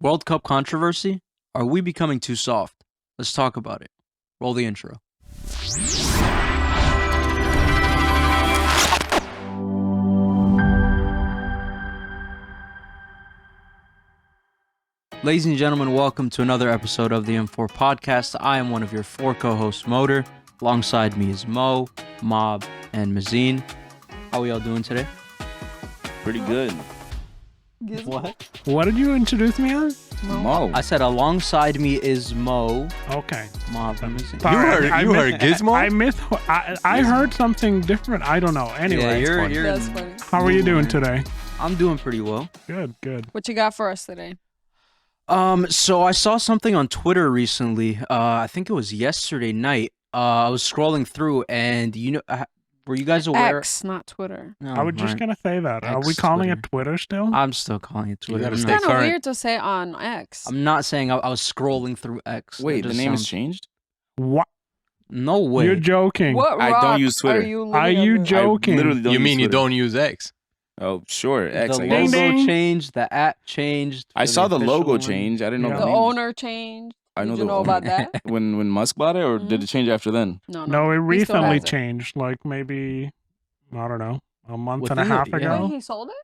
World Cup controversy? Are we becoming too soft? Let's talk about it. Roll the intro. Ladies and gentlemen, welcome to another episode of the M4 Podcast. I am one of your four co-hosts, Motor. Alongside me is Mo, Mob, and Mazine. How are we all doing today? Pretty good. What? What did you introduce me as? Mo. I said alongside me is Mo, Okay. Mob, and Mazine. Sorry, You heard Gizmo? I heard something different. I don't know. Anyway, Yeah, you're That's funny. how are you doing today? I'm doing pretty well. Good. What you got for us today? So I saw something on Twitter recently. I think it was yesterday night. I was scrolling through, and were you guys aware? X, not Twitter. No, I was just right. gonna say that. Are we X calling Twitter. it Twitter still? I'm still calling it Twitter. gotta I'm stay not- Kind of current. weird to say on X. I'm not saying I was scrolling through X. It Wait, the just name has sounds- changed? What? No way. You're joking. What I rock don't use Twitter. Are you, living Are you under? joking? I literally don't You use mean you Twitter. don't use X? Oh, sure. X, The I logo guess. Ding, ding. changed. The app changed. I for saw the official logo one. change. I didn't know Yeah. the The names. owner changed. I know Did the you know owner. about that? When Musk bought it, or did it change after then? No, No, it He still recently has it. changed. Like maybe, I don't know, a month Within and a half the- yeah. ago. Wait, he sold it?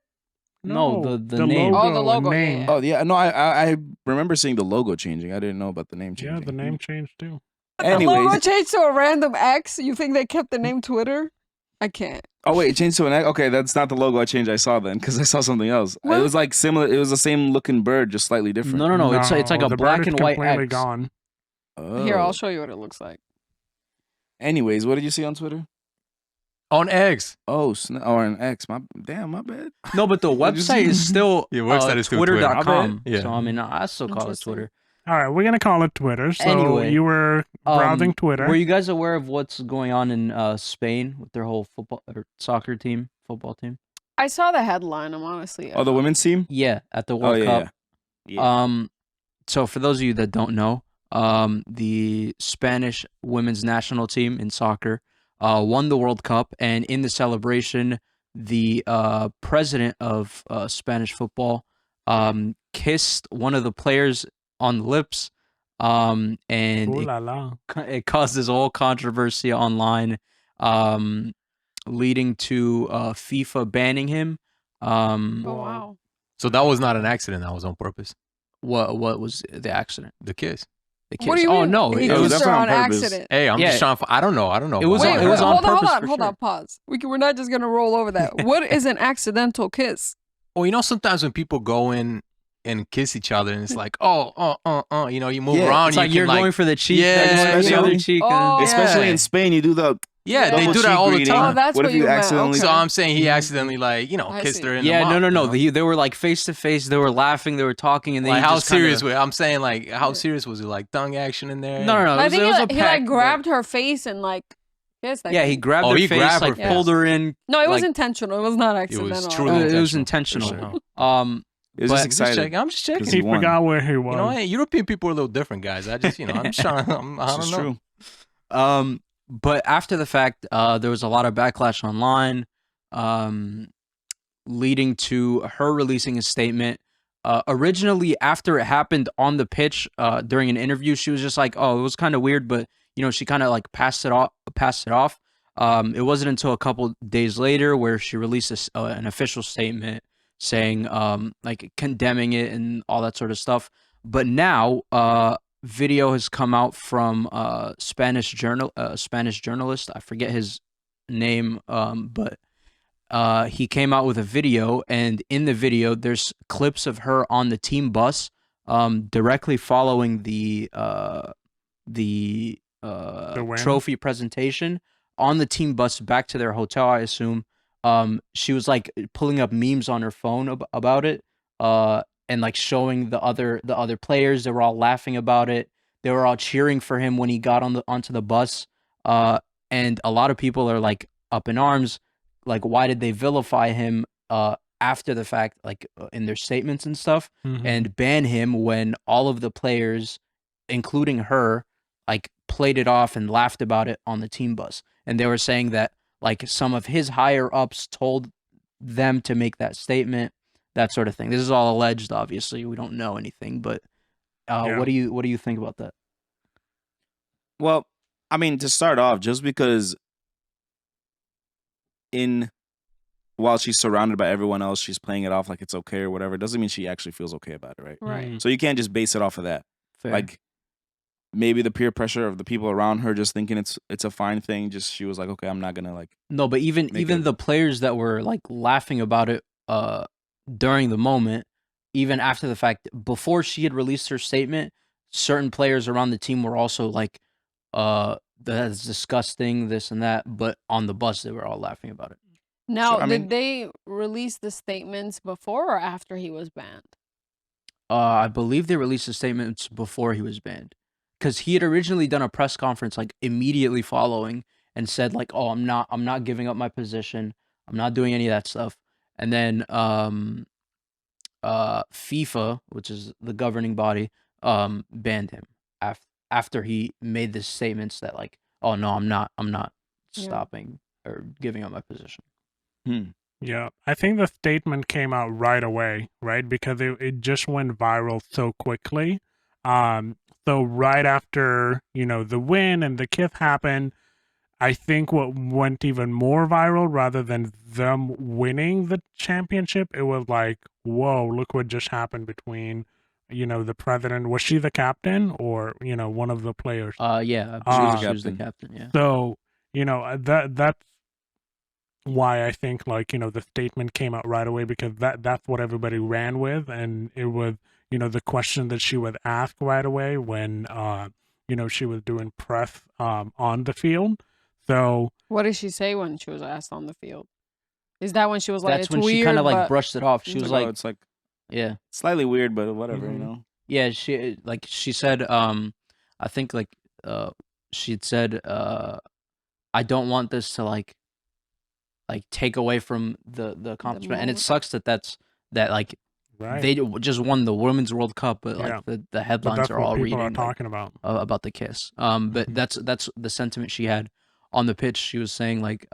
No, the name. Oh, the logo, yeah, name. yeah. Oh, yeah. No, I remember seeing the logo changing. I didn't know about the name changing. Yeah, the name changed too. The logo Anyways. changed to a random X? You think they kept the name Twitter? I can't. Oh, wait, it changed to an X? Okay, that's not the logo I changed. I saw then, because I saw something else. What? It was like similar. It was the same looking bird, just slightly different. No. It's like a the black bird is and white completely X. gone. Oh. Here, I'll show you what it looks like. Anyways, what did you see on Twitter? On X. Oh, or an X. My bad. No, but the What'd you website see? is still Yeah, website is still Twitter. twitter.com. Yeah. So I mean, I still call it Interesting. Twitter. All right, we're gonna call it Twitter. So Anyway, you were browsing Twitter. Were you guys aware of what's going on in Spain with their whole football or soccer team, football team? I saw the headline. I'm honestly. Oh, the women's team? Yeah, at the Oh, World yeah. Cup. Yeah. So for those of you that don't know, the Spanish women's national team in soccer won the World Cup, and in the celebration, the president of Spanish football kissed one of the players on the lips, and Ooh it, la la. it caused this whole controversy online, leading to FIFA banning him. Oh, wow. So that was not an accident. That was on purpose. What was the accident? The kiss. The What do kiss? you Oh mean? no, He it was kissed her definitely on on purpose. accident. Hey, I'm Yeah. just trying to. I don't know. It was Wait, on- it was on hold purpose for hold sure. on, pause. We're not just gonna roll over that. What is an accidental kiss? Well, you know, sometimes when people go in and kiss each other, and it's like, you know, you move Yeah, around. It's you like can you're going for the cheek, Yeah, they're going for the especially- other cheek. Oh, Especially Yeah. in Spain, you do the yeah, they double do that cheek all the greeting. Oh, time. that's What what if you you meant. accidentally- So Okay. I'm saying he accidentally, like, you know, I kissed see. her in the Yeah, mouth. no. you know? They were like face to face. They were laughing. They were talking, and then Like, he how just kinda- serious was I'm saying, like, how serious was it? Like, tongue action in there? No. I It think was a he peck, like but- grabbed her face and like kissed. I Yeah, he think. grabbed Oh, her he face, grabbed her like face. pulled her in. No, it was like- intentional. It was not accidental. truly It was intentional, intentional. for But- It was just I'm just excited. checking. I'm just checking. Because He he won. forgot where he was. You know, hey, European people are a little different, guys. I just, you know, I'm just trying. I This don't is know. true. But after the fact, there was a lot of backlash online, leading to her releasing a statement. Originally, after it happened on the pitch, during an interview, she was just like, "Oh, it was kind of weird," but you know, she kind of like passed it off. It wasn't until a couple days later where she released an official statement saying, like condemning it and all that sort of stuff. But now, video has come out from Spanish journalist. I forget his name, but he came out with a video, and in the video, there's clips of her on the team bus, directly following the win? trophy presentation on the team bus back to their hotel, I assume. She was like pulling up memes on her phone about it, and like showing the other players. They were all laughing about it. They were all cheering for him when he got onto the bus. And a lot of people are like up in arms, like why did they vilify him after the fact, like in their statements and stuff, Mhm. and ban him when all of the players, including her, like played it off and laughed about it on the team bus. And they were saying that like some of his higher ups told them to make that statement, that sort of thing. This is all alleged, obviously. We don't know anything, but Yeah. what do you think about that? Well, I mean, to start off, just because while she's surrounded by everyone else, she's playing it off like it's okay or whatever, doesn't mean she actually feels okay about it, right? Right. Mm. So you can't just base it off of that. Fair. Like maybe the peer pressure of the people around her just thinking it's a fine thing. Just she was like, okay, I'm not gonna like. No, but even Make it- the players that were like laughing about it during the moment, even after the fact, before she had released her statement, certain players around the team were also like, that's disgusting, this and that. But on the bus, they were all laughing about it. Now, I mean- did they release the statements before or after he was banned? I believe they released the statements before he was banned, because he had originally done a press conference like immediately following and said like, "Oh, I'm not giving up my position. I'm not doing any of that stuff." And then FIFA, which is the governing body, banned him after he made the statements that like, "Oh no, I'm not Yeah. stopping or giving up my position." Yeah, I think the statement came out right away, right? Because it just went viral so quickly. So right after, the win and the kiss happened, I think what went even more viral rather than them winning the championship, it was like, whoa, look what just happened between, the president. Was she the captain or, one of the players? Yeah, She was the she was the captain. captain. Yeah. So, that's why I think like, the statement came out right away because that's what everybody ran with. And it was, the question that she would ask right away when, she was doing press on the field. So What did she say when she was asked on the field? Is that when she was like, That's it's when weird, she kind of like but brushed it off. She It's was like, like, oh, it's like yeah. slightly weird, but whatever, you Mhm. know. Yeah, she said I think like she had said I don't want this to like take away from the accomplishment. And it moment. sucks that like right. they just won the Women's World Cup, but like Yeah. the But headlines that's are what all people reading are like, talking about. about the kiss. But Mhm. that's the sentiment she had on the pitch. She was saying like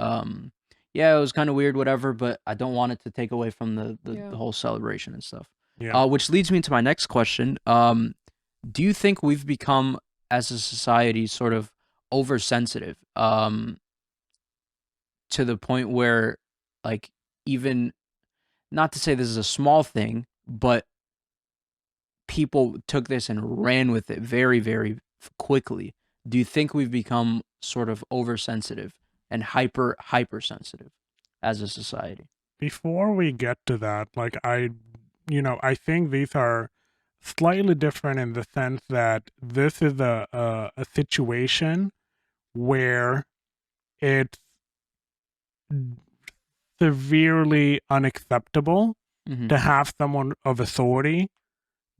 yeah, it was kind of weird, whatever, but I don't want it to take away from Yeah. the whole celebration and stuff. Yeah. Which leads me to my next question. Do you think we've become, as a society, sort of oversensitive, to the point where, like, even not to say this is a small thing, but people took this and ran with it very, very quickly. Do you think we've become sort of oversensitive and hypersensitive as a society? Before we get to that, like I think these are slightly different in the sense that this is a situation where it's severely unacceptable Mm-hmm. to have someone of authority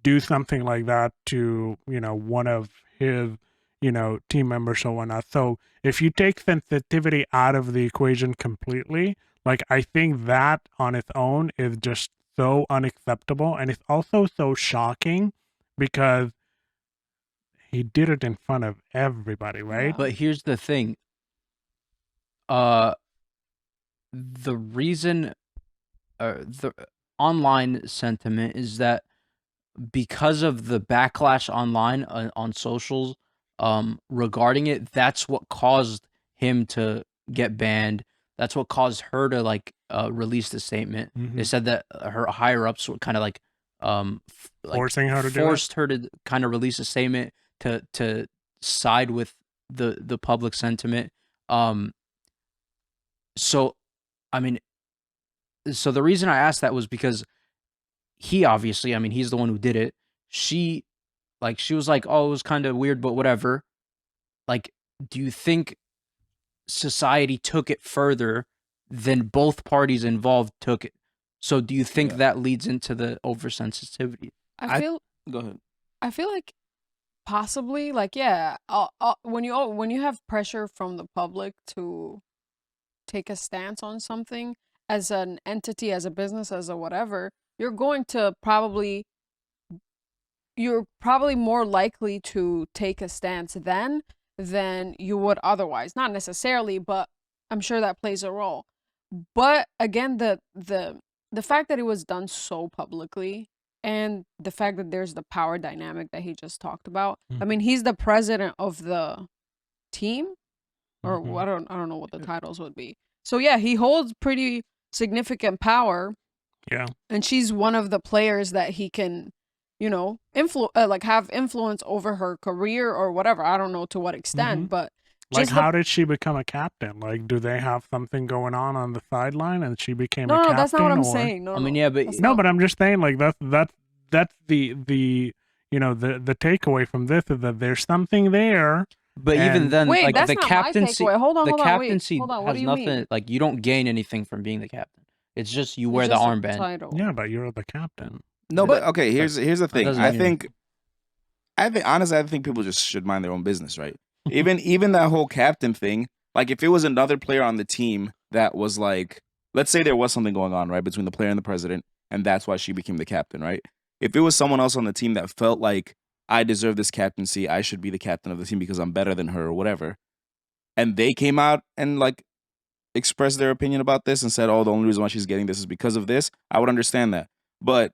do something like that to, one of his, team members or whatnot. So if you take sensitivity out of the equation completely, like I think that on its own is just so unacceptable. And it's also so shocking because he did it in front of everybody, right? Yeah. But here's the thing. The reason the online sentiment is that because of the backlash online on socials regarding it, that's what caused him to get banned. That's what caused her to like release the statement. They Mhm. said that her higher ups were kind of like Forcing her to do it? forced her to kind of release a statement to side with the public sentiment. So I mean, so the reason I asked that was because he obviously, I mean, he's the one who did it. She was like, "Oh, it was kind of weird, but whatever." Like, do you think society took it further than both parties involved took it? So do you think Yeah. that leads into the oversensitivity? I feel Go ahead. I feel like possibly like yeah, when you have pressure from the public to take a stance on something as an entity, as a business, as a whatever, you're probably more likely to take a stance then than you would otherwise. Not necessarily, but I'm sure that plays a role. But again, the the fact that it was done so publicly, and the fact that there's the power dynamic that he just talked about. I mean, he's the president of the team, or Mhm. I don't know what the titles would be. So yeah, he holds pretty significant power, Yeah. and she's one of the players that he can, you know, like have influence over her career or whatever. I don't know to what extent, but Like, just the how did she become a captain? Like, do they have something going on the sideline and she became a no, captain? that's not what I'm or... saying. No, I mean, no, yeah, but that's No, not- but I'm just saying, like, that's the you know, the takeaway from this is that there's something there. but even And- then, Wait, like that's the not my captaincy, takeaway. Hold on, the hold on, wait, captaincy hold on. What has do you nothing. mean? Like you don't gain anything from being the captain. It's just you It's wear the just a armband. title. Yeah, but you're the captain. No, But- but okay. Here's the thing. doesn't I mean think honestly, I think people just should mind their own business, right? even that whole captain thing. Like, if it was another player on the team that was like, let's say there was something going on, right, between the player and the president, and that's why she became the captain, right? If it was someone else on the team that felt like, I deserve this captaincy, I should be the captain of the team because I'm better than her or whatever, and they came out and like expressed their opinion about this and said, oh, the only reason why she's getting this is because of this, I would understand that. But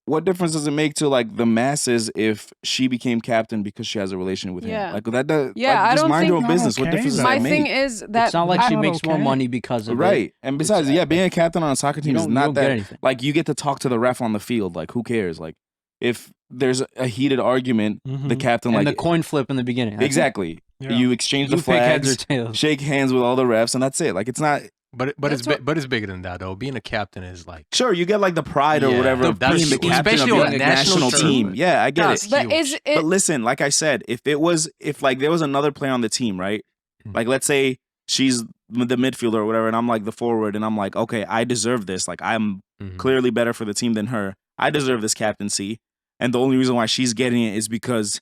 what difference does it make to like the masses if she became captain because she has a relation with Yeah. him? Like that does, Yeah, like, I just don't mind your think- own business. What Okay, difference does then. that My make? thing is that It's not like I- she not makes more okay. money because of it. Right. And besides, It's, yeah, being a captain on a soccer team is you not don't get that anything. like you get to talk to the ref on the field. Like, who cares? Like, if there's a heated argument, the Mhm. captain And like the coin flip in the beginning. That's it. exactly. Yeah. You exchange You the pick heads or flags, tails. shake hands with all the refs, and that's it. Like, it's not. But it's That's what- but it's bigger than that though. Being a captain is like Sure, you get like the pride or Yeah, whatever of that's being the huge. captain Especially of on a a national national team. team. Yeah, I get That's it. but huge. is it But listen, like I said, if like there was another player on the team, right? Mhm. Like, let's say she's the midfielder or whatever, and I'm like the forward, and I'm like, okay, I deserve this. Like, I'm Mhm. clearly better for the team than her. I deserve this captaincy, and the only reason why she's getting it is because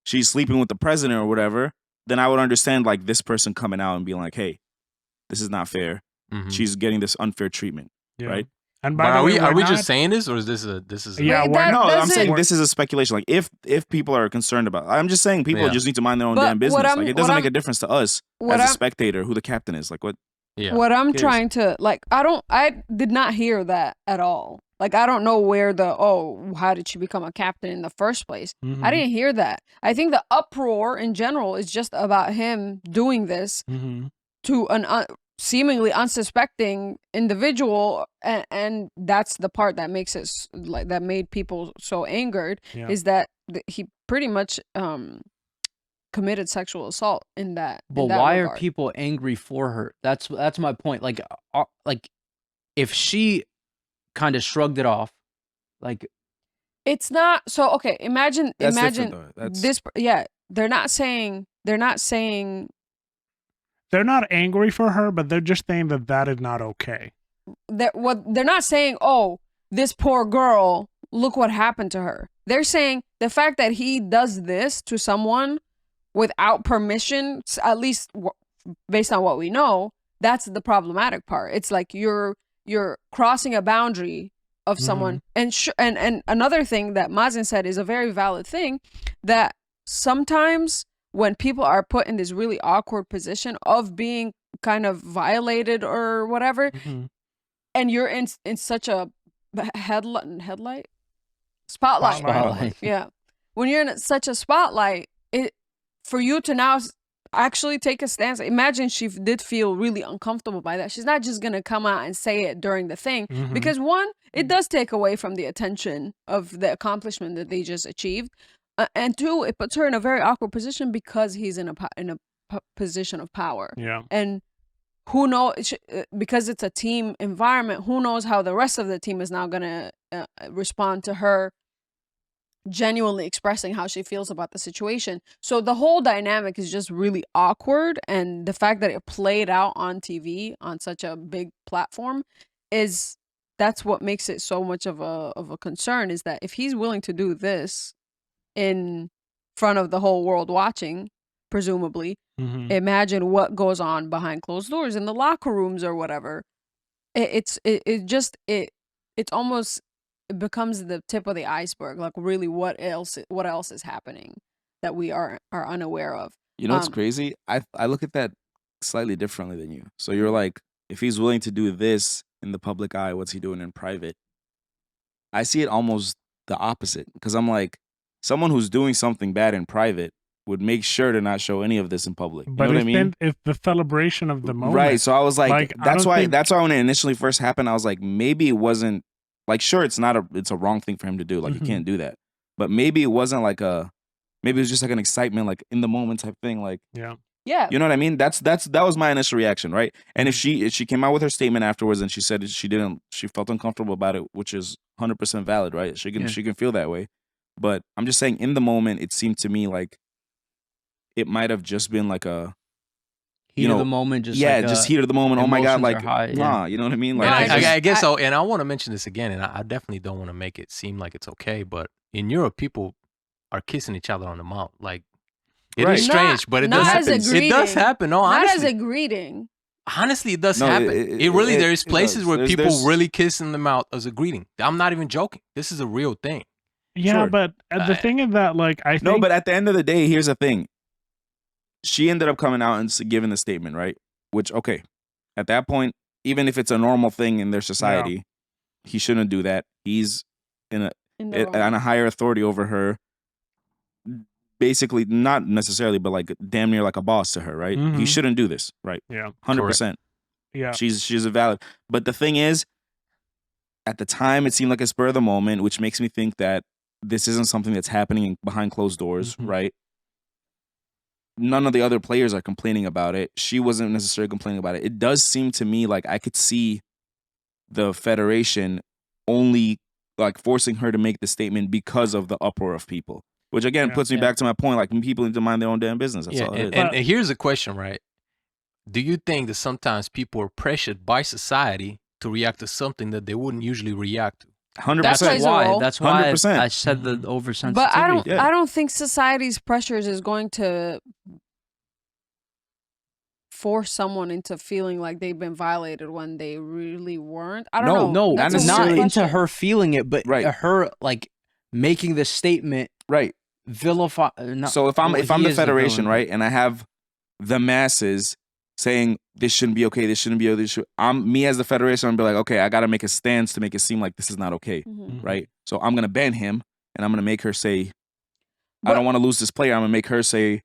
she's sleeping with the president or whatever. Then I would understand like this person coming out and being like, hey, this is not fair. Mhm. She's getting this unfair treatment, Yeah. right? And But by the are way, we are we're we not- just saying this or is this a Yeah, Wait, we're that not. No, I'm doesn't- saying this is a speculation. Like, if people are concerned about, I'm just saying people Yeah. just need to mind their own But damn what business. I'm- Like, it what doesn't make I'm- a difference to us what as a I'm spectator who the captain is. Like, what? Yeah. what I'm cares? trying to like I did not hear that at all. Like, I don't know where how did she become a captain in the first place? I Mhm. didn't hear that. I think the uproar in general is just about him doing this Mhm. to an seemingly unsuspecting individual, and that's the part that makes it like that made people so angered, Yeah. is that he pretty much committed sexual assault in that. But in that why regard. are people angry for her? That's my point. Like if she kind of shrugged it off, like It's not so okay. Imagine That's imagine different, though. That's this. Yeah, they're not saying They're not angry for her, but they're just saying that that is not okay. that what they're not saying. Oh, this poor girl. Look what happened to her. They're saying the fact that he does this to someone without permission, at least based on what we know, that's the problematic part. It's like you're crossing a boundary of someone. And another thing that Mazen said is a very valid thing, that sometimes when people are put in this really awkward position of being kind of violated or whatever, Mhm. and you're in such a spotlight. Spotlight. Yeah, when you're in such a spotlight, for you to now actually take a stance. Imagine she did feel really uncomfortable by that. She's not just gonna come out and say it during the thing, Mhm. because one, it does take away from the attention of the accomplishment that they just achieved, and two, it puts her in a very awkward position because he's in a position of power. Yeah. And who knows, because it's a team environment, who knows how the rest of the team is now gonna respond to her genuinely expressing how she feels about the situation. So the whole dynamic is just really awkward, and the fact that it played out on TV on such a big platform that's what makes it so much of a concern, is that if he's willing to do this in front of the whole world watching, presumably, Mhm. imagine what goes on behind closed doors in the locker rooms or whatever. It's almost, it becomes the tip of the iceberg. Like, really, what else is happening that we are unaware of? You know what's crazy? I look at that slightly differently than you. So you're like, if he's willing to do this in the public eye? What's he doing in private? I see it almost the opposite, because I'm like, someone who's doing something bad in private would make sure to not show any of this in public. You But know what I mean? It's the celebration of the moment. Right. So I was like, I that's don't why think- that's why when it initially first happened, I was like, maybe it wasn't like, sure, it's a wrong thing for him to do. Like, Mhm. you can't do that. But maybe it wasn't like maybe it was just like an excitement, like in the moment type thing. Like, Yeah. you know what I mean? That was my initial reaction, right? And if she came out with her statement afterwards and she said she felt uncomfortable about it, which is 100% valid, right? She can feel that way. But I'm just saying, in the moment, it seemed to me like it might have just been like a Heat of the moment, just just heat of the moment. Oh my god, emotions like are high, nah, you know what I mean? No, Like, And I guess so. And I want to mention this again, and I definitely don't want to make it seem like it's okay, but in Europe, people are kissing each other on the mouth. Like, it Right. is strange, but it not does as a happen. It does greeting. happen. No, Not honestly, as a greeting. honestly, it does No, happen. It really, there's it places does. where There's- people there's- really kiss in the mouth as a greeting. I'm not even joking. This is a real thing. Yeah, Sure. but the thing is that, like, I think no, but at the end of the day, here's the thing. She ended up coming out and giving the statement, right? Which, okay, at that point, even if it's a normal thing in their society, he shouldn't do that. He's In the on a higher authority over her. Basically, not necessarily, but like damn near like a boss to her, right? He Mhm. shouldn't do this, right? Yeah. 100%. Yeah. She's a valid. But the thing is, at the time, it seemed like a spur of the moment, which makes me think that this isn't something that's happening behind closed doors, Mhm. right? None of the other players are complaining about it. She wasn't necessarily complaining about it. It does seem to me like I could see the Federation only like forcing her to make the statement because of the uproar of people. Which again Yeah. puts me back to my point, like people need to mind their own damn business. That's Yeah, all it is. and here's a question, right? Do you think that sometimes people are pressured by society to react to something that they wouldn't usually react to? 100%. That's That's plays a why. role. That's why 100%. I said the Mhm. oversensitivity. But Yeah. I don't think society's pressures is going to force someone into feeling like they've been violated when they really weren't. I don't No, know. No, That's a not not weird necessarily. into question. her feeling it, but Right. her like making the statement Right. vilify. So if I'm well, the he is the Federation, villain. right, and I have the masses saying this shouldn't be okay, this shouldn't be okay, I'm me as the Federation, I'm gonna be like, okay, I gotta make a stance to make it seem like this is not okay, Mhm. right? So I'm gonna ban him, and I'm gonna make her say, I But- don't want to lose this player. I'm gonna make her say,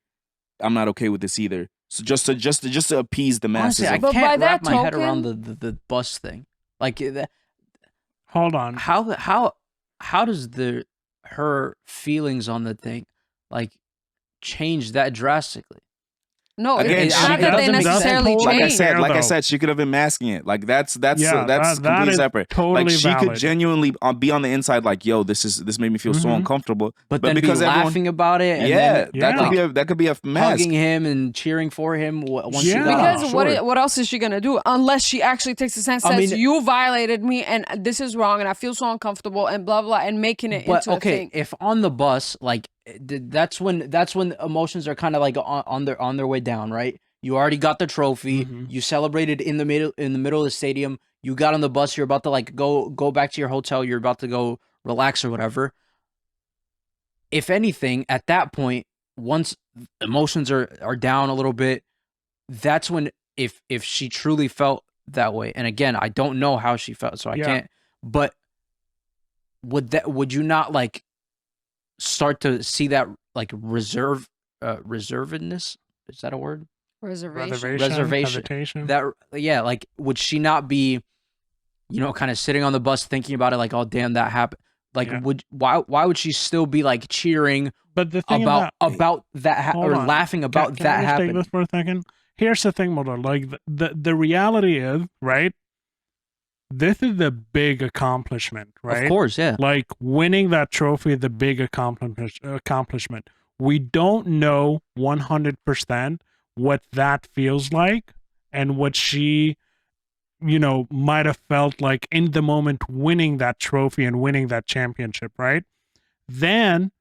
I'm not okay with this either. So just to appease the masses. Honestly, I of- But by can't wrap that my head around token- the bus thing. Like, Hold on. how does her feelings on the thing like change that drastically? No, Again, it's she- not that they doesn't make sense. necessarily Like like I change. said, Fair, like I though. said, she could have been masking it. Like that's Yeah, that completely is separate. totally Like she could valid. genuinely be on the inside, like, yo, this made me feel so Mhm. uncomfortable. But then because be everyone- laughing about it, and yeah, then Yeah. that could be a mask. hugging him and cheering for him once Yeah. you got Because off. Sure. what else is she gonna do unless she actually takes a stance, I says mean- you violated me and this is wrong and I feel so uncomfortable and blah blah and making it But into a okay, thing. if on the bus, like that's when emotions are kind of like on their way down, right? You already got the trophy. Mhm. You celebrated in the middle of the stadium. You got on the bus. You're about to like go back to your hotel. You're about to go relax or whatever. If anything, at that point, once emotions are down a little bit, that's when if she truly felt that way. And again, I don't know how she felt, so I Yeah. can't. But would you not like start to see that like reservedness? Is that a word? Reservation. Reservation. Hesitation. That yeah, like would she not be, kind of sitting on the bus thinking about it, like, oh damn, that happened. Like, Yeah. why would she still be like cheering But the thing about that Hold or on. laughing about can that I just happening? take this for a second? Here's the thing, Mulder. Like the reality is, right? This is a big accomplishment, right? Of course, yeah. Like winning that trophy is a big accomplishment. We don't know 100% what that feels like and what she, might have felt like in the moment winning that trophy and winning that championship, right? Then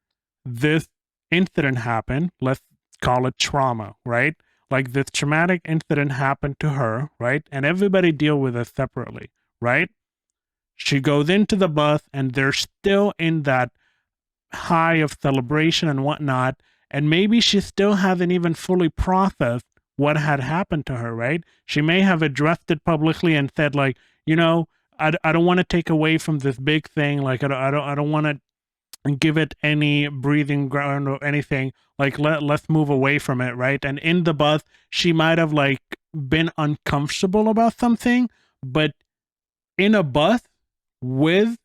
this incident happened. Let's call it trauma, right? Like this traumatic incident happened to her, right? And everybody deal with it separately, right? She goes into the bus and they're still in that high of celebration and whatnot. And maybe she still hasn't even fully processed what had happened to her, right? She may have addressed it publicly and said, like, you know, I don't want to take away from this big thing. Like, I don't want to give it any breathing ground or anything. Like, let's move away from it, right? And in the bus, she might have like been uncomfortable about something, but in a bus with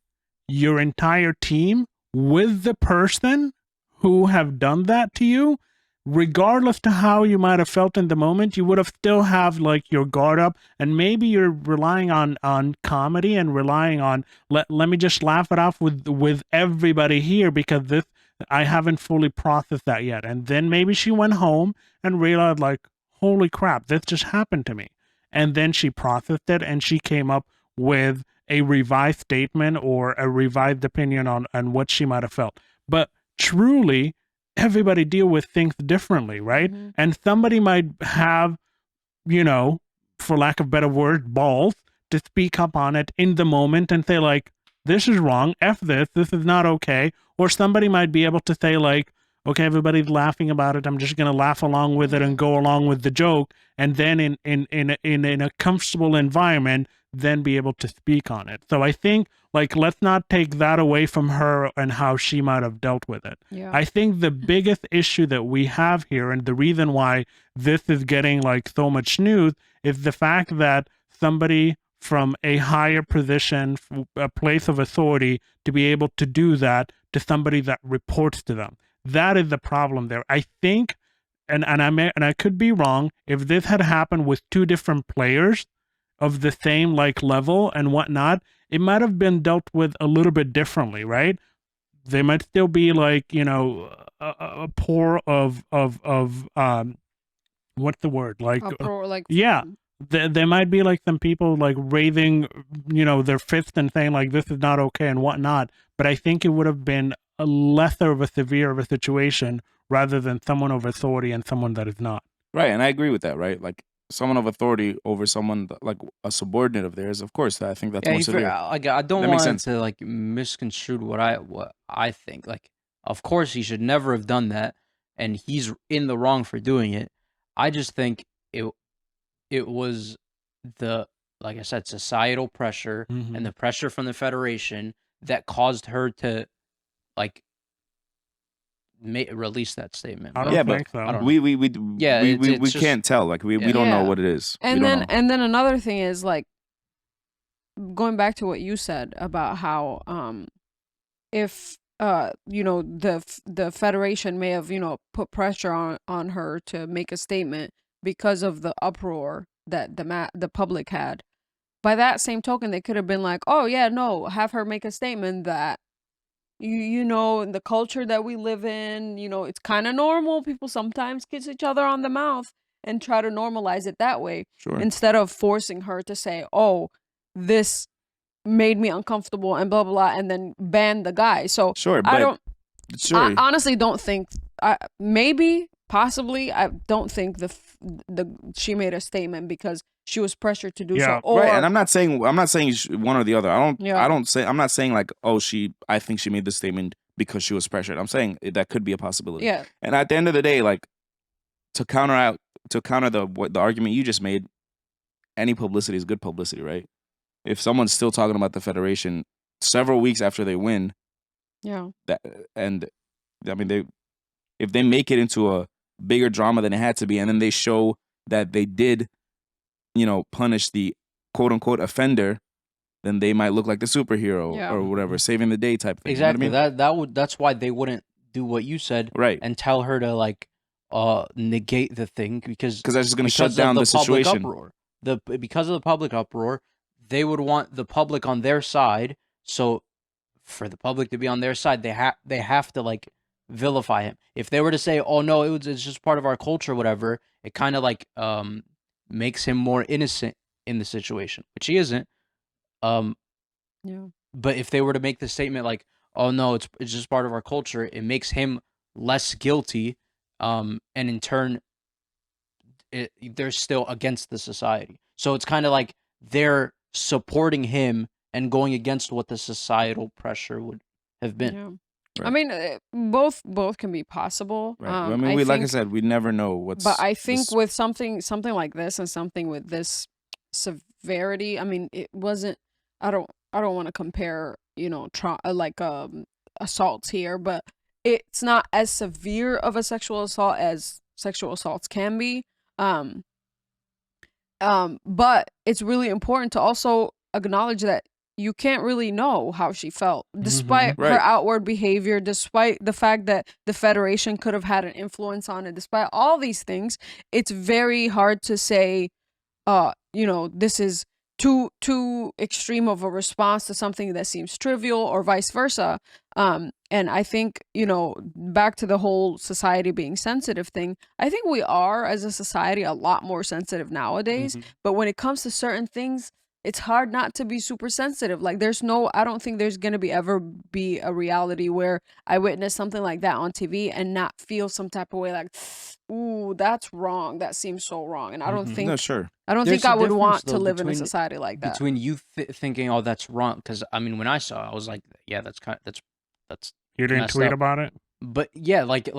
your entire team, with the person who have done that to you, regardless to how you might have felt in the moment, you would have still have like your guard up, and maybe you're relying on comedy and relying on let me just laugh it off with everybody here because this I haven't fully processed that yet. And then maybe she went home and realized like, holy crap, this just happened to me. And then she processed it and she came up with a revised statement or a revised opinion on what she might have felt. But truly, everybody deal with things differently, right? Mm-hmm. And somebody might have, you know, for lack of better word, balls to speak up on it in the moment and say like, this is wrong, F this is not okay. Or somebody might be able to say like, okay, everybody's laughing about it, I'm just gonna laugh along with it and go along with the joke, and then in a comfortable environment, then be able to speak on it. So I think like let's not take that away from her and how she might have dealt with it. Yeah. I think the biggest issue that we have here, and the reason why this is getting like so much news, is the fact that somebody from a higher position, a place of authority, to be able to do that to somebody that reports to them. That is the problem there. I think, and I could be wrong, if this had happened with two different players of the same like level and whatnot, it might have been dealt with a little bit differently, right? They might still be like, you know, a pour of what's the word, like Uproar, like yeah, there might be like some people like raising, you know, their fist and saying like this is not okay and whatnot. But I think it would have been a lesser of a severe of a situation rather than someone of authority and someone that is not. Right, and I agree with that. Right, like someone of authority over someone like a subordinate of theirs. Of course, I think that's Yeah, more severe. like I don't That makes want sense. it to like misconstrue what I think. Like, of course, he should never have done that, and he's in the wrong for doing it. I just think it was the, like I said, societal pressure Mhm. and the pressure from the federation that caused her to like release that statement. I But don't Yeah, but think so. I don't know. we Yeah, it's we just can't tell. Like we yeah. don't know Yeah. what it is. We And don't then know. and then another thing is like going back to what you said about how if you know the federation may have, you know, put pressure on her to make a statement because of the uproar that the public had. By that same token, they could have been like, oh yeah, no, have her make a statement that you know, in the culture that we live in, you know, it's kind of normal. People sometimes kiss each other on the mouth and try to normalize it that way Sure. instead of forcing her to say, oh, this made me uncomfortable and blah blah blah, and then ban the guy. So Sure, I but don't sure. I honestly don't think maybe possibly I don't think the she made a statement because she was pressured to do so, Yeah. or Right, and I'm not saying one or the other. Yeah. I'm not saying like, oh, I think she made this statement because she was pressured. I'm saying that could be a possibility. yeah, And at the end of the day, like to counter the argument you just made, any publicity is good publicity, right? If someone's still talking about the Federation several weeks after they win, yeah, that and I mean if they make it into a bigger drama than it had to be, and then they show that they did, you know, punish the quote unquote offender, then they might look like the superhero Yeah. or whatever, saving the day type thing. Exactly. You know what I mean? That's why they wouldn't do what you said Right. and tell her to like negate the thing because Because that's just going to shut of down the public situation. uproar. Because of the public uproar, they would want the public on their side. So for the public to be on their side, they have to like vilify him. If they were to say, "Oh no, it's just part of our culture," whatever, it kind of like makes him more innocent in the situation, which he isn't. yeah, But if they were to make the statement like, "Oh no, it's just part of our culture," it makes him less guilty, and in turn, they're still against the society. So it's kind of like they're supporting him and going against what the societal pressure would have been. yeah. I mean, both can be possible. Right. I mean, like I think, said, we never know what's. but I think this- with something like this and something with this severity, I mean, it wasn't. I don't want to compare, assaults here, but it's not as severe of a sexual assault as sexual assaults can be. But it's really important to also acknowledge that you can't really know how she felt, despite her Right. outward behavior, despite the fact that the Federation could have had an influence on it, despite all these things. It's very hard to say, this is too extreme of a response to something that seems trivial, or vice versa. And I think, back to the whole society being sensitive thing, I think we are, as a society, a lot more sensitive nowadays. But when it comes to certain things, it's hard not to be super sensitive. Like, I don't think there's gonna ever be a reality where I witness something like that on TV and not feel some type of way, like, ooh, that's wrong. That seems so wrong. And I don't think No, sure. I don't There's think I a would difference, want to though, live in a between- society like that. Between you thinking, oh, that's wrong, because I mean, when I saw it, I was like, yeah, that's You didn't messed tweet up. about it? But yeah, like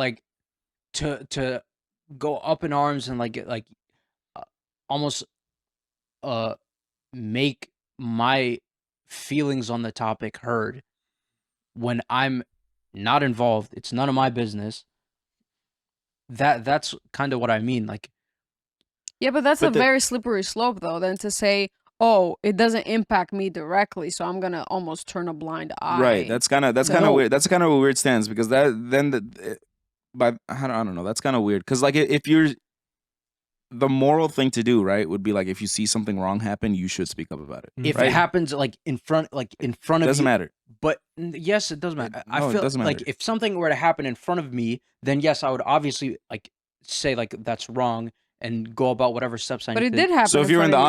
to go up in arms and almost make my feelings on the topic heard when I'm not involved. It's none of my business. That's kind of what I mean. Like, Yeah, but that's But a the- very slippery slope, though, than to say, oh, it doesn't impact me directly, so I'm gonna almost turn a blind eye. Right. That's kind of No. weird. That's kind of a weird stance, because but I don't know. That's kind of weird, because like if you're the moral thing to do, right, would be like, if you see something wrong happen, you should speak up about it. if Right. it happens in front of Doesn't you, matter. but yes, it does matter. I no, it feel doesn't like matter. if something were to happen in front of me, then yes, I would obviously say that's wrong and go about whatever steps I But need it to. did happen. So if you're in front the of you.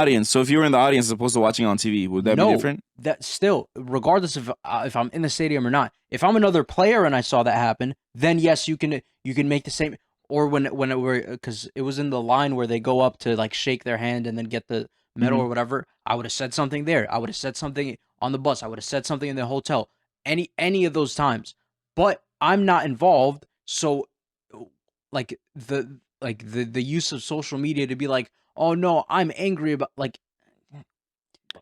audience, as opposed to watching on TV, would that be different? That still, regardless of if I'm in the stadium or not, if I'm another player and I saw that happen, then yes, you can make the same. Or when it were, because it was in the line where they go up to shake their hand and then get the medal or whatever, I would have said something there. I would have said something on the bus. I would have said something in the hotel. Any of those times, but I'm not involved. So, the use of social media to be like, oh no, I'm angry about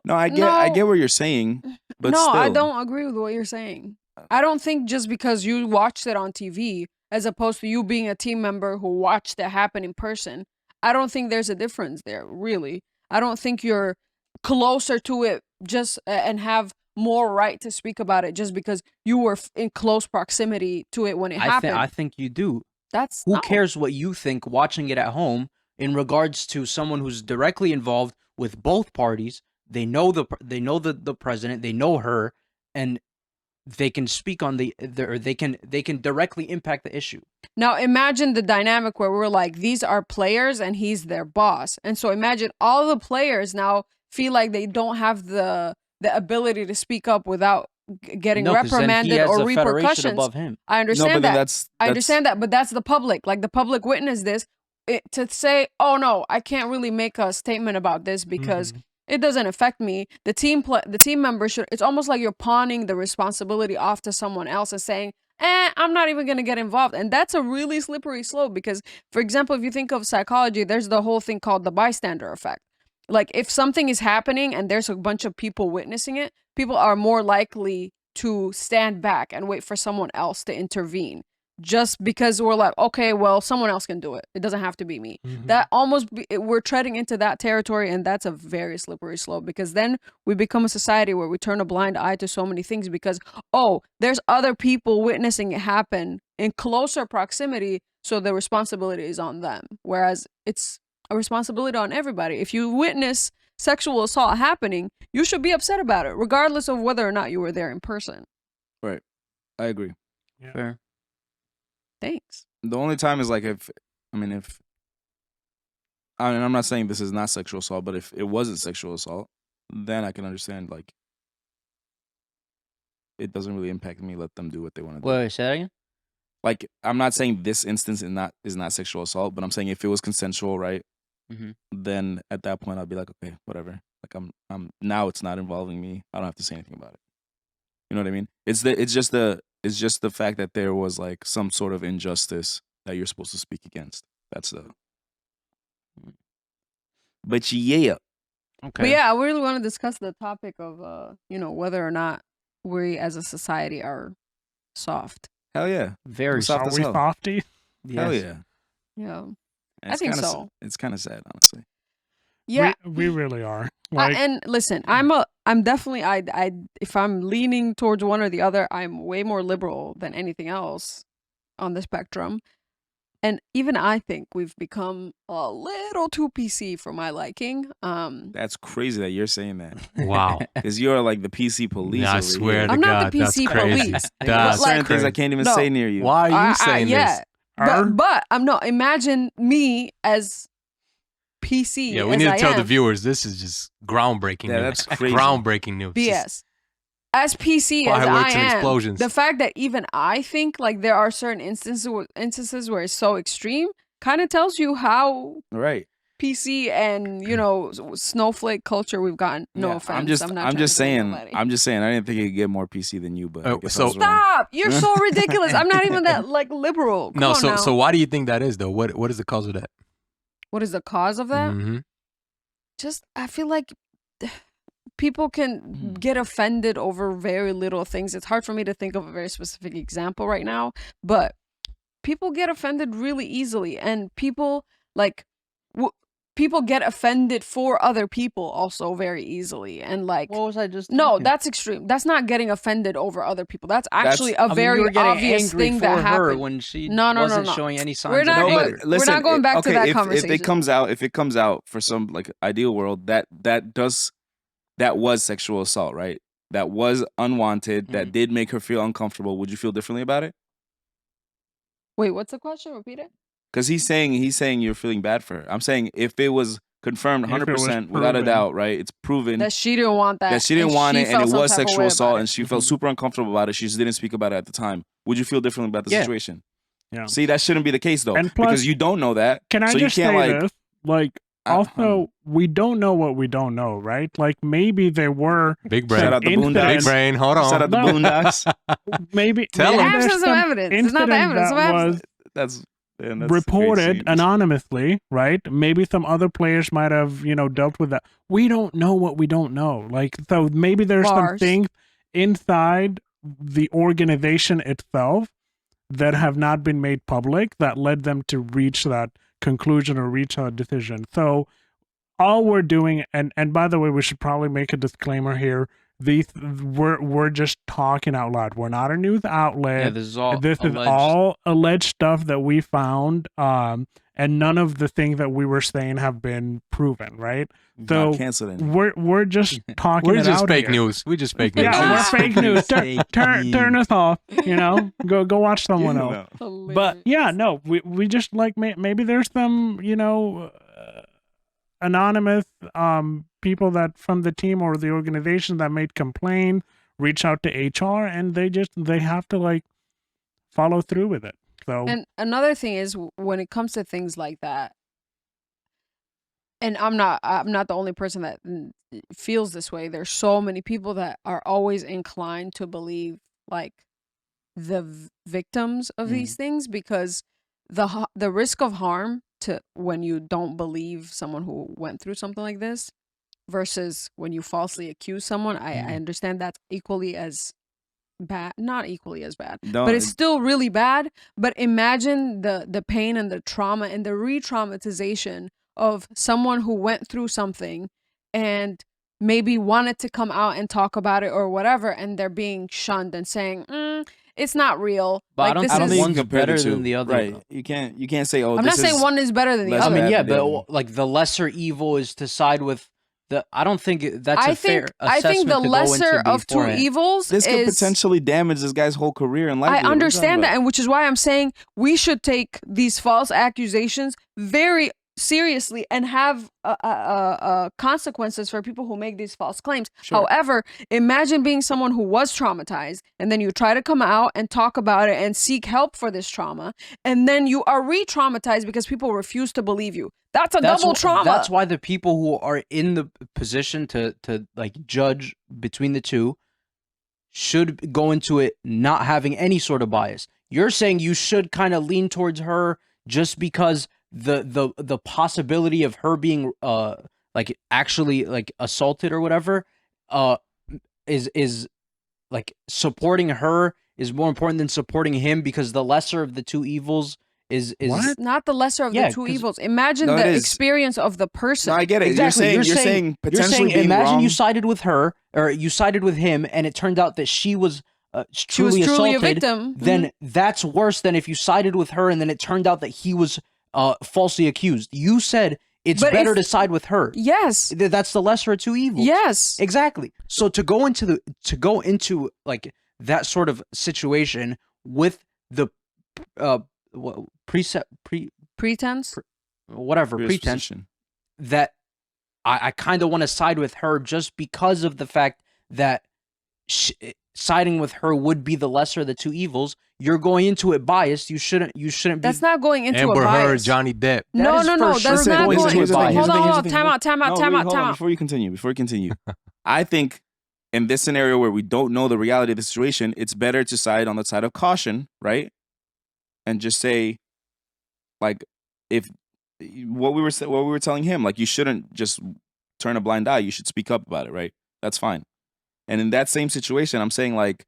No, I get what you're saying, but no, still. I don't agree with what you're saying. I don't think just because you watched it on TV, as opposed to you being a team member who watched it happen in person, I don't think there's a difference there, really. I don't think you're closer to it and have more right to speak about it just because you were in close proximity to it when it happened. I think you do. That's Who no. cares what you think watching it at home in regards to someone who's directly involved with both parties? They know the president, they know her, and they can speak on they can directly impact the issue. Now imagine the dynamic where we're like, these are players and he's their boss. And so imagine all the players now feel like they don't have the ability to speak up without getting 'cause then reprimanded he has or the federation repercussions. above him. I No, understand but then that. I understand that, but that's the public. Like, the public witnessed this. To say, oh no, I can't really make a statement about this because it doesn't affect me. The team member should. It's almost like you're pawning the responsibility off to someone else and saying, I'm not even gonna get involved. And that's a really slippery slope because, for example, if you think of psychology, there's the whole thing called the bystander effect. Like, if something is happening and there's a bunch of people witnessing it, people are more likely to stand back and wait for someone else to intervene. Just because we're like, okay, well, someone else can do it. It doesn't have to be me. That we're treading into that territory, and that's a very slippery slope because then we become a society where we turn a blind eye to so many things because, oh, there's other people witnessing it happen in closer proximity, so the responsibility is on them. Whereas it's a responsibility on everybody. If you witness sexual assault happening, you should be upset about it, regardless of whether or not you were there in person. Right. I agree. Yeah. Fair. Thanks. The only time is like if I'm not saying this is not sexual assault, but if it wasn't sexual assault, then I can understand, like, it doesn't really impact me. Let them do what they want to do. Wait, say that again. Like, I'm not saying this instance is not sexual assault, but I'm saying if it was consensual, right? Then at that point I'd be like, okay, whatever. Like, I'm now it's not involving me. I don't have to say anything about it. You know what I mean? It's just the It's just the fact that there was like some sort of injustice that you're supposed to speak against. That's the. But yeah, Okay. But yeah, I really want to discuss the topic of whether or not we as a society are soft. hell yeah, Very We're soft Are as we hell. softy? Hell Yes. yeah. Yeah. And I think kinda so. It's kind of sad, honestly. Yeah. We really are. I- Like, and listen, I'm definitely if I'm leaning towards one or the other, I'm way more liberal than anything else on the spectrum. And even I think we've become a little too PC for my liking. That's crazy that you're saying that Wow. because you're like the PC police. Yeah, I over swear here. to I'm not the God, that's PC crazy. police. That's Like- certain things I crazy. can't even No. say near you. Why are you saying yeah, this? but I'm not. Imagine me as PC. Yeah, we as need to I tell the am. viewers this is just groundbreaking Yeah, news. that's crazy. Groundbreaking news. BS. As PC as I Fireworks and am, explosions. the fact that even I think like there are certain instances where it's so extreme kind of tells you how Right. PC and snowflake culture we've gotten. No Yeah, offense. I'm just not trying to blame saying. nobody. I'm just saying. I didn't think it could get more PC than you, but I Oh, guess so- I was wrong. Stop! You're so ridiculous. I'm not even that like liberal. Come No, on so now. so why do you think that is though? What is the cause of that? What is the cause of that? Mhm. Just I feel like people can get offended over very little things. It's hard for me to think of a very specific example right now, but people get offended really easily, and people like people get offended for other people also very easily, and like What was I just? no, talking? that's extreme. That's not getting offended over other people. That's actually I a mean, very you were getting obvious angry thing for that her happened. when she No, wasn't no. showing any signs. We're of not No, going- anger. but listen, we're not going back to okay, that if conversation. it comes out for some like ideal world that was sexual assault, right? That was unwanted. That did make her feel uncomfortable. Would you feel differently about it? Wait, what's the question? Repeat it. Because he's saying you're feeling bad for her. I'm saying if it was confirmed If it was 100% without a proven. doubt, right? It's proven That she didn't want that. that she didn't and want she it and felt it some was type of sexual way about assault it. and she felt super uncomfortable about it. She just didn't speak about it at the time. Would you feel differently about the Yeah. situation? Yeah. See, that shouldn't be the case though, And plus- because you don't know that. Can I so just you can't say like this? Like, I don't know. also, we don't know what we don't know, right? Like, maybe there were Big brain. Shout out the Incident- Boondocks. Big brain. Hold on. Shout out the No. Boondocks. maybe Tell maybe them. there's Absence of some evidence. It's not the incident evidence of that evidence. was That's reported and anonymously, right? Maybe some other players might have, dealt with that. We don't know what we don't know. Like, so maybe there's some Bars. things inside the organization itself that have not been made public that led them to reach that conclusion or reach that decision. So all we're doing, and by the way, we should probably make a disclaimer here. We're just talking out loud. We're not a news outlet. Yeah, this is all. This is alleged. all alleged stuff that we found, and none of the things that we were saying have been proven, right? So canceled. we're just talking. We're it just out fake here. news. We just fake news. Yeah, we're fake news. Fake Turn us off. Go watch someone else. But Hilarious. yeah, no, we just like maybe there's some anonymous people that from the team or the organization that made complaint, reach out to HR, and they have to like follow through with it. So And another thing is when it comes to things like that, and I'm not the only person that feels this way. There's so many people that are always inclined to believe like the victims of these things because the risk of harm to when you don't believe someone who went through something like this versus when you falsely accuse someone, I understand that's equally as bad, not equally as bad, but it's still really bad. But imagine the pain and the trauma and the re-traumatization of someone who went through something and maybe wanted to come out and talk about it or whatever, and they're being shunned and saying it's not real. But like, I don't this think is, think you one's can compare better the two. than the other. Right. You can't say, oh, I'm not saying one is better than the less I other. mean, bad yeah, than the but other. like the lesser evil is to side with the. I don't think that's I a fair think assessment the to go lesser into of two beforehand. evils This could is potentially damage this guy's whole career and life. I understand that, and which is why I'm saying we should take these false accusations very seriously and have consequences for people who make these false claims. Sure. However, imagine being someone who was traumatized and then you try to come out and talk about it and seek help for this trauma, and then you are re-traumatized because people refuse to believe you. That's a double trauma. That's why the people who are in the position to like judge between the two should go into it not having any sort of bias. You're saying you should kind of lean towards her just because the possibility of her being like actually like assaulted or whatever is like supporting her is more important than supporting him, because the lesser of the two evils is What? Not the lesser of Yeah, the two 'cause- Evils. Imagine No, it the is. experience of the person. No, I get it. Exactly. You're saying potentially being imagine wrong. you sided with her or you sided with him and it turned out that she was She was truly truly a assaulted, victim. then that's worse than if you sided with her and then it turned out that he was falsely accused. You said it's But better if- to side with her. Yes. That's the lesser of two evils. Yes. Exactly. So to go into like that sort of situation with the pretense Pretense. Predisposition. that I kind of want to side with her just because of the fact that siding with her would be the lesser of the two evils. You're going into it biased. You shouldn't be. That's not going into Amber a Heard, bias. Johnny Depp. No, is no, for no. sure That's not going going. into it biased. Hold on. Time out. Time out. Time out. Time out. Before you continue, I think in this scenario where we don't know the reality of the situation, it's better to side on the side of caution, right? And just say, like, if what we were telling him, like, you shouldn't just turn a blind eye. You should speak up about it, right? That's fine. And in that same situation, I'm saying, like,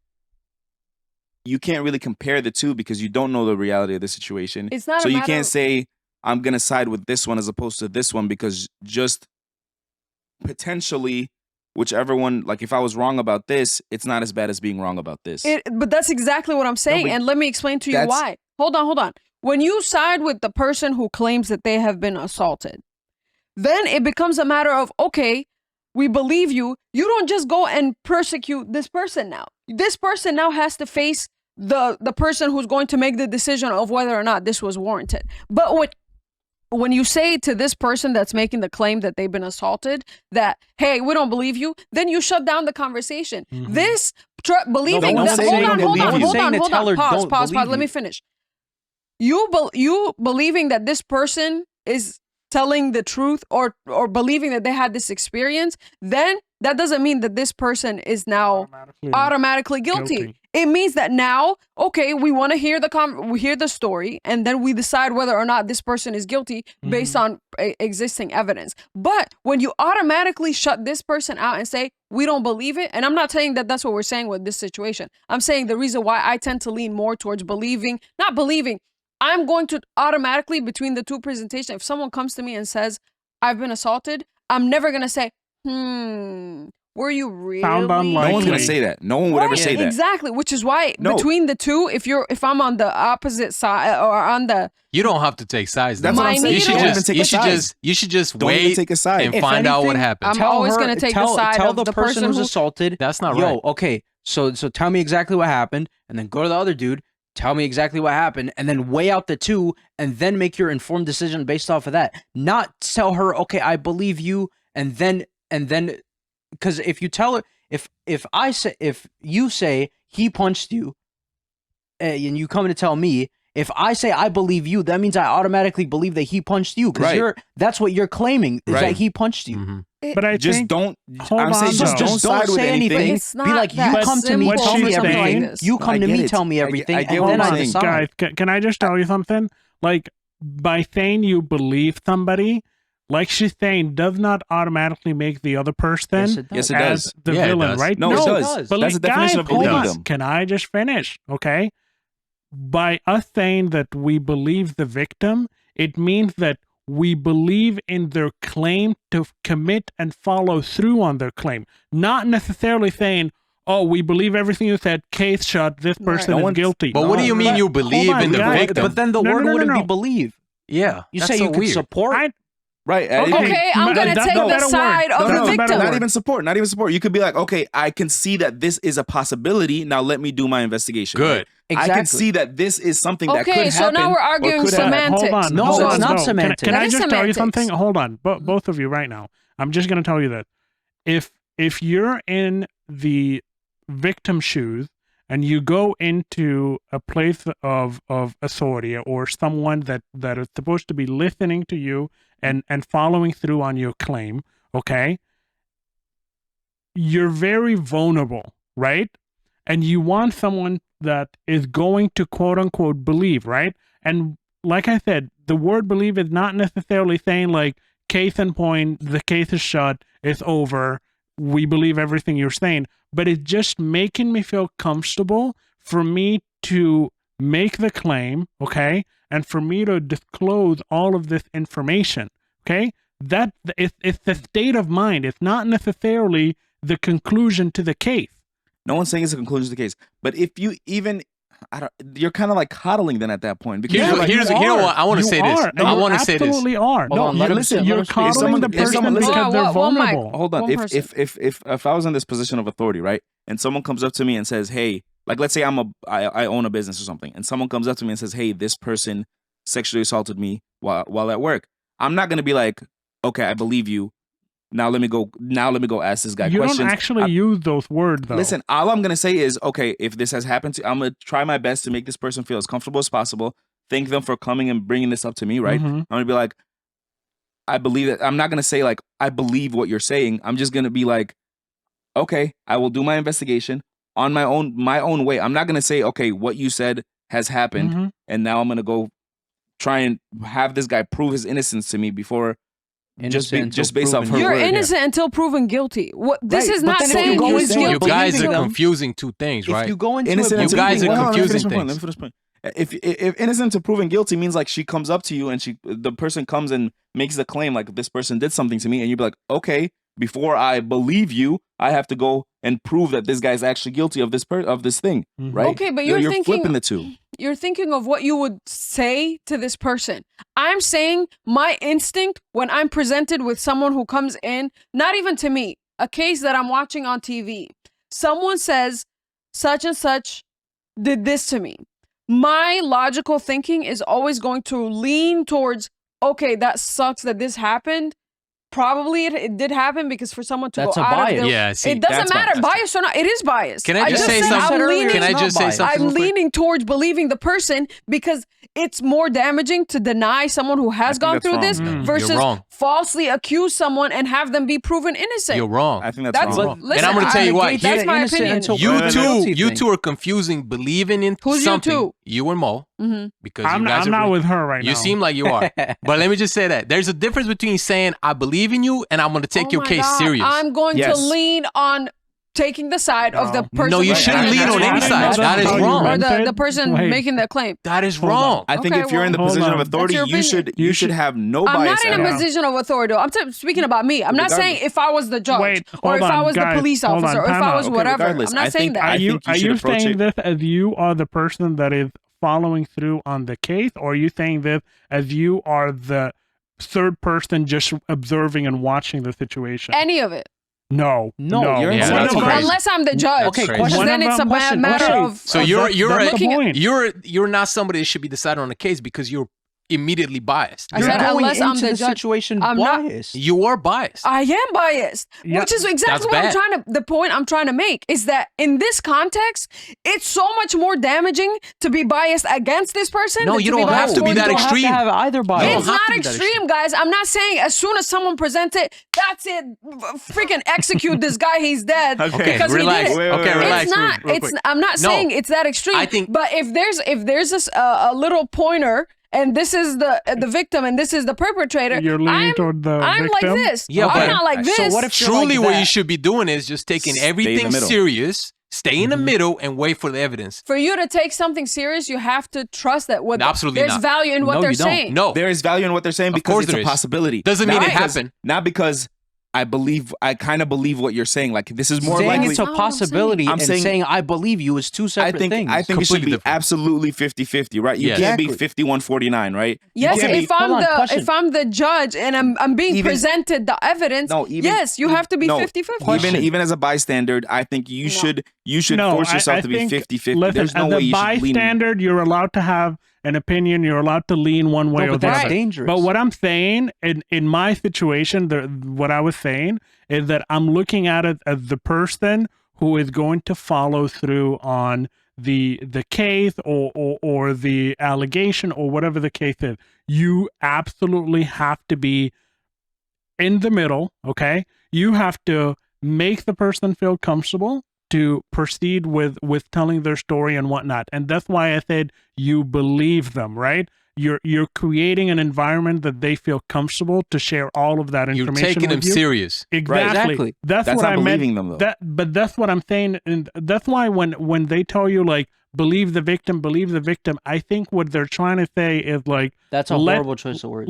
you can't really compare the two because you don't know the reality of the situation. It's not so a you matter can't of- say I'm gonna side with this one as opposed to this one, because just potentially whichever one, like if I was wrong about this, it's not as bad as being wrong about this. But that's exactly what I'm saying, but and let me explain to you that's- why. Hold on. When you side with the person who claims that they have been assaulted, then it becomes a matter of, okay, we believe you. You don't just go and persecute this person now. This person now has to face the person who's going to make the decision of whether or not this was warranted. But when you say to this person that's making the claim that they've been assaulted that, hey, we don't believe you, then you shut down the conversation. This believing no that, one's saying hold don't believe you. on, Saying to tell her, pause, don't pause, believe let me you. finish. You believing that this person is telling the truth or believing that they had this experience, then that doesn't mean that this person is now automatically guilty. It means that now, okay, we want to hear we hear the story, and then we decide whether or not this person is guilty based on existing evidence. But when you automatically shut this person out and say, we don't believe it, and I'm not saying that that's what we're saying with this situation. I'm saying the reason why I tend to lean more towards not believing, I'm going to automatically, between the two presentations, if someone comes to me and says, I've been assaulted, I'm never going to say, were you really? Sound unlikely. No one's gonna say that. No one would ever Right, say that. exactly, which is why No. between the two, if I'm on the opposite side or on the You don't have to take sides. That's though. what I'm saying. You should Don't even just take you a should side. just Don't even wait take a side. and If find out what anything, happens. I'm always gonna take the side tell of the the person person who's who- assaulted. That's not Yo, right. okay, so tell me exactly what happened, and then go to the other dude. Tell me exactly what happened, and then weigh out the two, and then make your informed decision based off of that. Not tell her, okay, I believe you, and then, because if you tell her, if you say he punched you, and you come to tell me, if I say I believe you, that means I automatically believe that he punched you, because Right. that's what you're claiming is Right. that he punched you. Mhm. But I Just think don't. hold I'm saying on, just though. don't side with say anything. anything. It's Be not like, you that come to me, simple tell for me something like everything. this. You come I to get me, it. tell me I everything, get and what then you're I saying. decide. Guys, can I just tell you something? Like, by saying you believe somebody, like she's saying, does not automatically make the other person Yes, it does. Yes, it as does. the Yeah, it villain, does. right? No, it does. But That's the definition of guys, hold believing on. them. Can I just finish? Okay. By us saying that we believe the victim, it means that we believe in their claim to commit and follow through on their claim. Not necessarily saying, oh, we believe everything you said, case shut, this person No is one's- guilty. But what do you mean But you believe hold on, in the guys. victim? But then the No, word no, no, wouldn't no. be believe. yeah, You that's say so you could weird. support. Right. Okay, I'm gonna that's take a the better word. side of That's the a better victim. word. Not even support. Not even support. You could be like, okay, I can see that this is a possibility. Now let me do my investigation. Good. Right? I Exactly. can see that this is something that could Okay, happen. so now we're or arguing could happen. semantics. Hold on. No, hold it's on, not no. semantics. Can That I is just tell you semantics. something? Hold on. Both of you right now. I'm just going to tell you that if you're in the victim shoes and you go into a place of authority or someone that is supposed to be listening to you and following through on your claim, okay, you're very vulnerable, right? and you want someone that is going to quote unquote believe, right? And like I said, the word believe is not necessarily saying like, case in point, the case is shut, it's over, we believe everything you're saying, but it's just making me feel comfortable for me to make the claim, okay, and for me to disclose all of this information, okay? That it's the state of mind. It's not necessarily the conclusion to the case. No one's saying it's a conclusion to the case. But if you even, you're kind of like coddling then at that point. Because Here's you're like, here's you know what I want to say this. I want to say this. Absolutely are. Hold on, let him listen, say- You're let him speak. coddling the if person someone- listen. because they're One mic. vulnerable. hold on. One If I was in this position of authority, right, and someone comes up to me and says, "Hey," like let's say I own a business or something, and someone comes up to me and says, "Hey, this person sexually assaulted me while at work," I'm not gonna be like, "Okay, I believe you. Now let me go ask this guy You questions." don't actually use those words, though. Listen, all I'm gonna say is, okay, if this has happened to, I'm gonna try my best to make this person feel as comfortable as possible. Thank them for coming and bringing this up to me, right? Mhm. I'm gonna be like, I believe it. I'm not gonna say like, I believe what you're saying. I'm just gonna be like, okay, I will do my investigation on my own way. I'm not gonna say, okay, what you said has happened, Mhm. and now I'm gonna go try and have this guy prove his innocence to me before. Innocent until Just based off proven her You're word. innocent until proven guilty. What this Right, is but not then if you saying go he's into it You guilty. guys believing are them- confusing two things, If right? you go into Innocent it, until guys proven- are hold on, let me confusing finish my point, things. let me finish my point. If innocent to proven guilty means like she comes up to you and the person comes and makes the claim like this person did something to me, and you'd be like, okay, before I believe you, I have to go and prove that this guy's actually guilty of this thing, Mhm. right? Okay, but you're thinking- flipping the two. You're thinking of what you would say to this person. I'm saying my instinct when I'm presented with someone who comes in, not even to me, a case that I'm watching on TV. Someone says, such and such did this to me. My logical thinking is always going to lean towards, okay, that sucks that this happened. Probably it did happen because for someone to That's go a out bias. of their, Yeah, see, it doesn't that's matter, bias. bias or not, it is bias. Can I just say said something? I'm leaning, Can I just say something? I'm real quick? leaning towards believing the person because it's more damaging to deny someone who has think gone that's through wrong. this Mm. versus You're wrong. falsely accuse someone and have them be proven innocent. You're wrong. I think that's That's wrong. listen, And I'm gonna tell you what, That's my innocent opinion. until You proven guilty two thing. are confusing believing in Who's you something. two? You and Mo, Mhm. because I'm you guys are not with her right now. You seem like you are. But let me just say that there's a difference between saying I believe in you and I'm going to take Oh your my case God, serious. I'm going Yes. to lean on taking the side of the person. No, you who- shouldn't lean on any side. That is wrong. Or the person Wait. making the claim. That is Hold on. wrong. I think Okay, if you're in the well, position hold of on. authority, That's your opinion. you You should should- have no I'm bias not in at a all. position of authority. I'm speaking about me. I'm not saying if I was the judge Wait, or hold if I on, was guys, the police hold on, officer or if time I out. was Okay, whatever. regardless, I'm not I saying think- that. I Are you think you should approach saying it- this as you are the person that is following through on the case, or are you saying this as you are the third person just observing and watching the situation? Any of it. No, No, you're Yeah, insane. that's One of crazy. them- Unless I'm the judge. Okay, crazy. Because One then of it's a them- bad matter okay. of. So of you're that's the point. you're not somebody that should be decided on a case because you're immediately biased. I You're said going unless I'm into the the judge. situation I'm not- biased. You are biased. I am biased, Yeah, which is exactly that's what bad. the point I'm trying to make is that in this context, it's so much more damaging to be biased against this person. No, than you to be don't have biased to be towards that the- extreme. You don't have to have either bias. don't It's have not to be that extreme, guys. I'm not saying as soon as someone presents it, that's it. Freaking execute this guy. He's dead Okay, because relax. he did it. Wait, Okay, wait, relax. It's not. real It's. quick. I'm not No. saying it's that extreme. I think- But if there's a little pointer and this is the victim and this is the perpetrator, You're leaning toward the I'm victim? like this. Yeah, I'm but- not like this. So what if you're Truly, like what that? you should be doing is just taking Stay in the everything middle. serious, stay in the middle, and wait for the evidence. For you to take something serious, you have to trust that Absolutely there's not. value in what No, they're you don't. saying. No, There is value in what they're saying Of because course it's there a is. possibility. Doesn't mean Not it because- happened. Not because I kind of believe what you're saying. Like this is more saying likely. it's a That's not what I'm possibility saying. and I'm saying- saying I believe you is two separate things. I think it should Completely be different. absolutely 50-50, right? You Yes. can't be Exactly. 51-49, right? You Yes, can't if be- I'm Hold on, question. if I'm the judge and I'm being Even- presented the evidence, No, even- yes, you have to be no, 50-50. even as a bystander, I think you should No, force yourself I to be think- 50-50. Listen, There's no as way a you should lean. bystander, you're allowed to have an opinion. You're allowed to lean one way No, or but the that's other. dangerous. But what I'm saying in my situation, what I was saying is that I'm looking at it as the person who is going to follow through on the case or the allegation or whatever the case is. You absolutely have to be in the middle, okay? You have to make the person feel comfortable, to proceed with telling their story and whatnot. And that's why I said you believe them, right? You're creating an environment that they feel comfortable to share all of that information. You're taking them with you. serious. Exactly. That's what not I believing meant. them, though. But that's what I'm saying, and that's why when they tell you like believe the victim, I think what they're trying to say is like That's a horrible choice of words.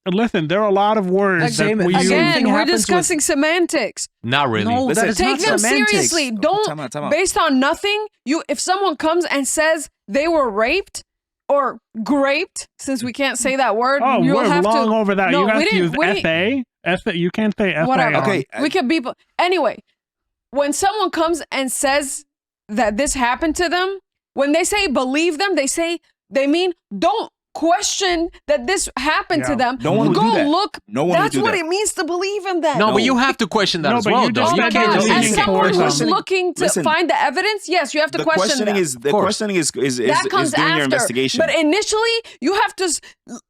Listen, there are a lot of words that we use. Again, we're happens discussing semantics. Not really. No, Listen, that is Take not them semantics. seriously. Don't Time out. based on nothing. If someone comes and says they were raped or graped, since we can't say that word, Oh, you'll we're have long to. over that. No, you we guys didn't- use we didn't- SA. You can't say SA. Whatever. Okay. We could be. Anyway, when someone comes and says that this happened to them, when they say believe them, they mean don't question that this happened to Yeah. them. No one would Go do that. look. No one would That's do what that. it means to believe in them. No, but you have to question that No, as but well, you though. just You said can't you're just leaning As say someone towards who's them. looking to Listen. find the evidence, yes, you have to The question that. questioning is That comes doing after. your investigation. But initially, you have to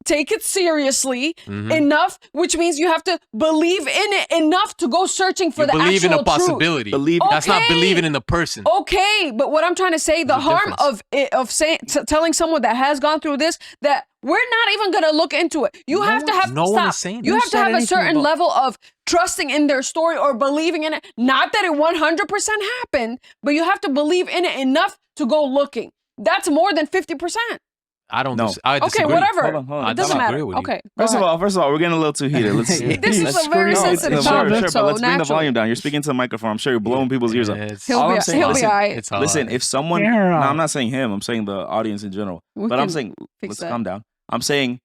take it seriously Mhm. enough, which means you have to believe in it enough to go searching for You the believe in actual a possibility. Believe- That's not Okay. believing in the person. Okay, but what I'm trying to say, the There's a harm difference. of telling someone that has gone through this that we're not even gonna look into it. You have to have no one stop. is saying You that. have to have a certain level of trusting in their story or believing in it. Not that it 100% happened, but you have to believe in it enough to go looking. That's more than 50%. I don't. No. I Okay, disagree. whatever. Hold on. It doesn't I matter. disagree with you. Okay. go First of ahead. all, we're getting a little too heated. Let's. This is a very No, sensitive sure, topic, sure, so but let's bring the naturally. volume down. You're speaking to the microphone. I'm sure you're blowing people's ears up. He'll All be, I'm saying, he'll be listen, all right. It's hard. Listen, if someone, Yeah. no, I'm not saying him. I'm saying the audience in general. We But I'm can saying, fix let's that. calm down. I'm saying,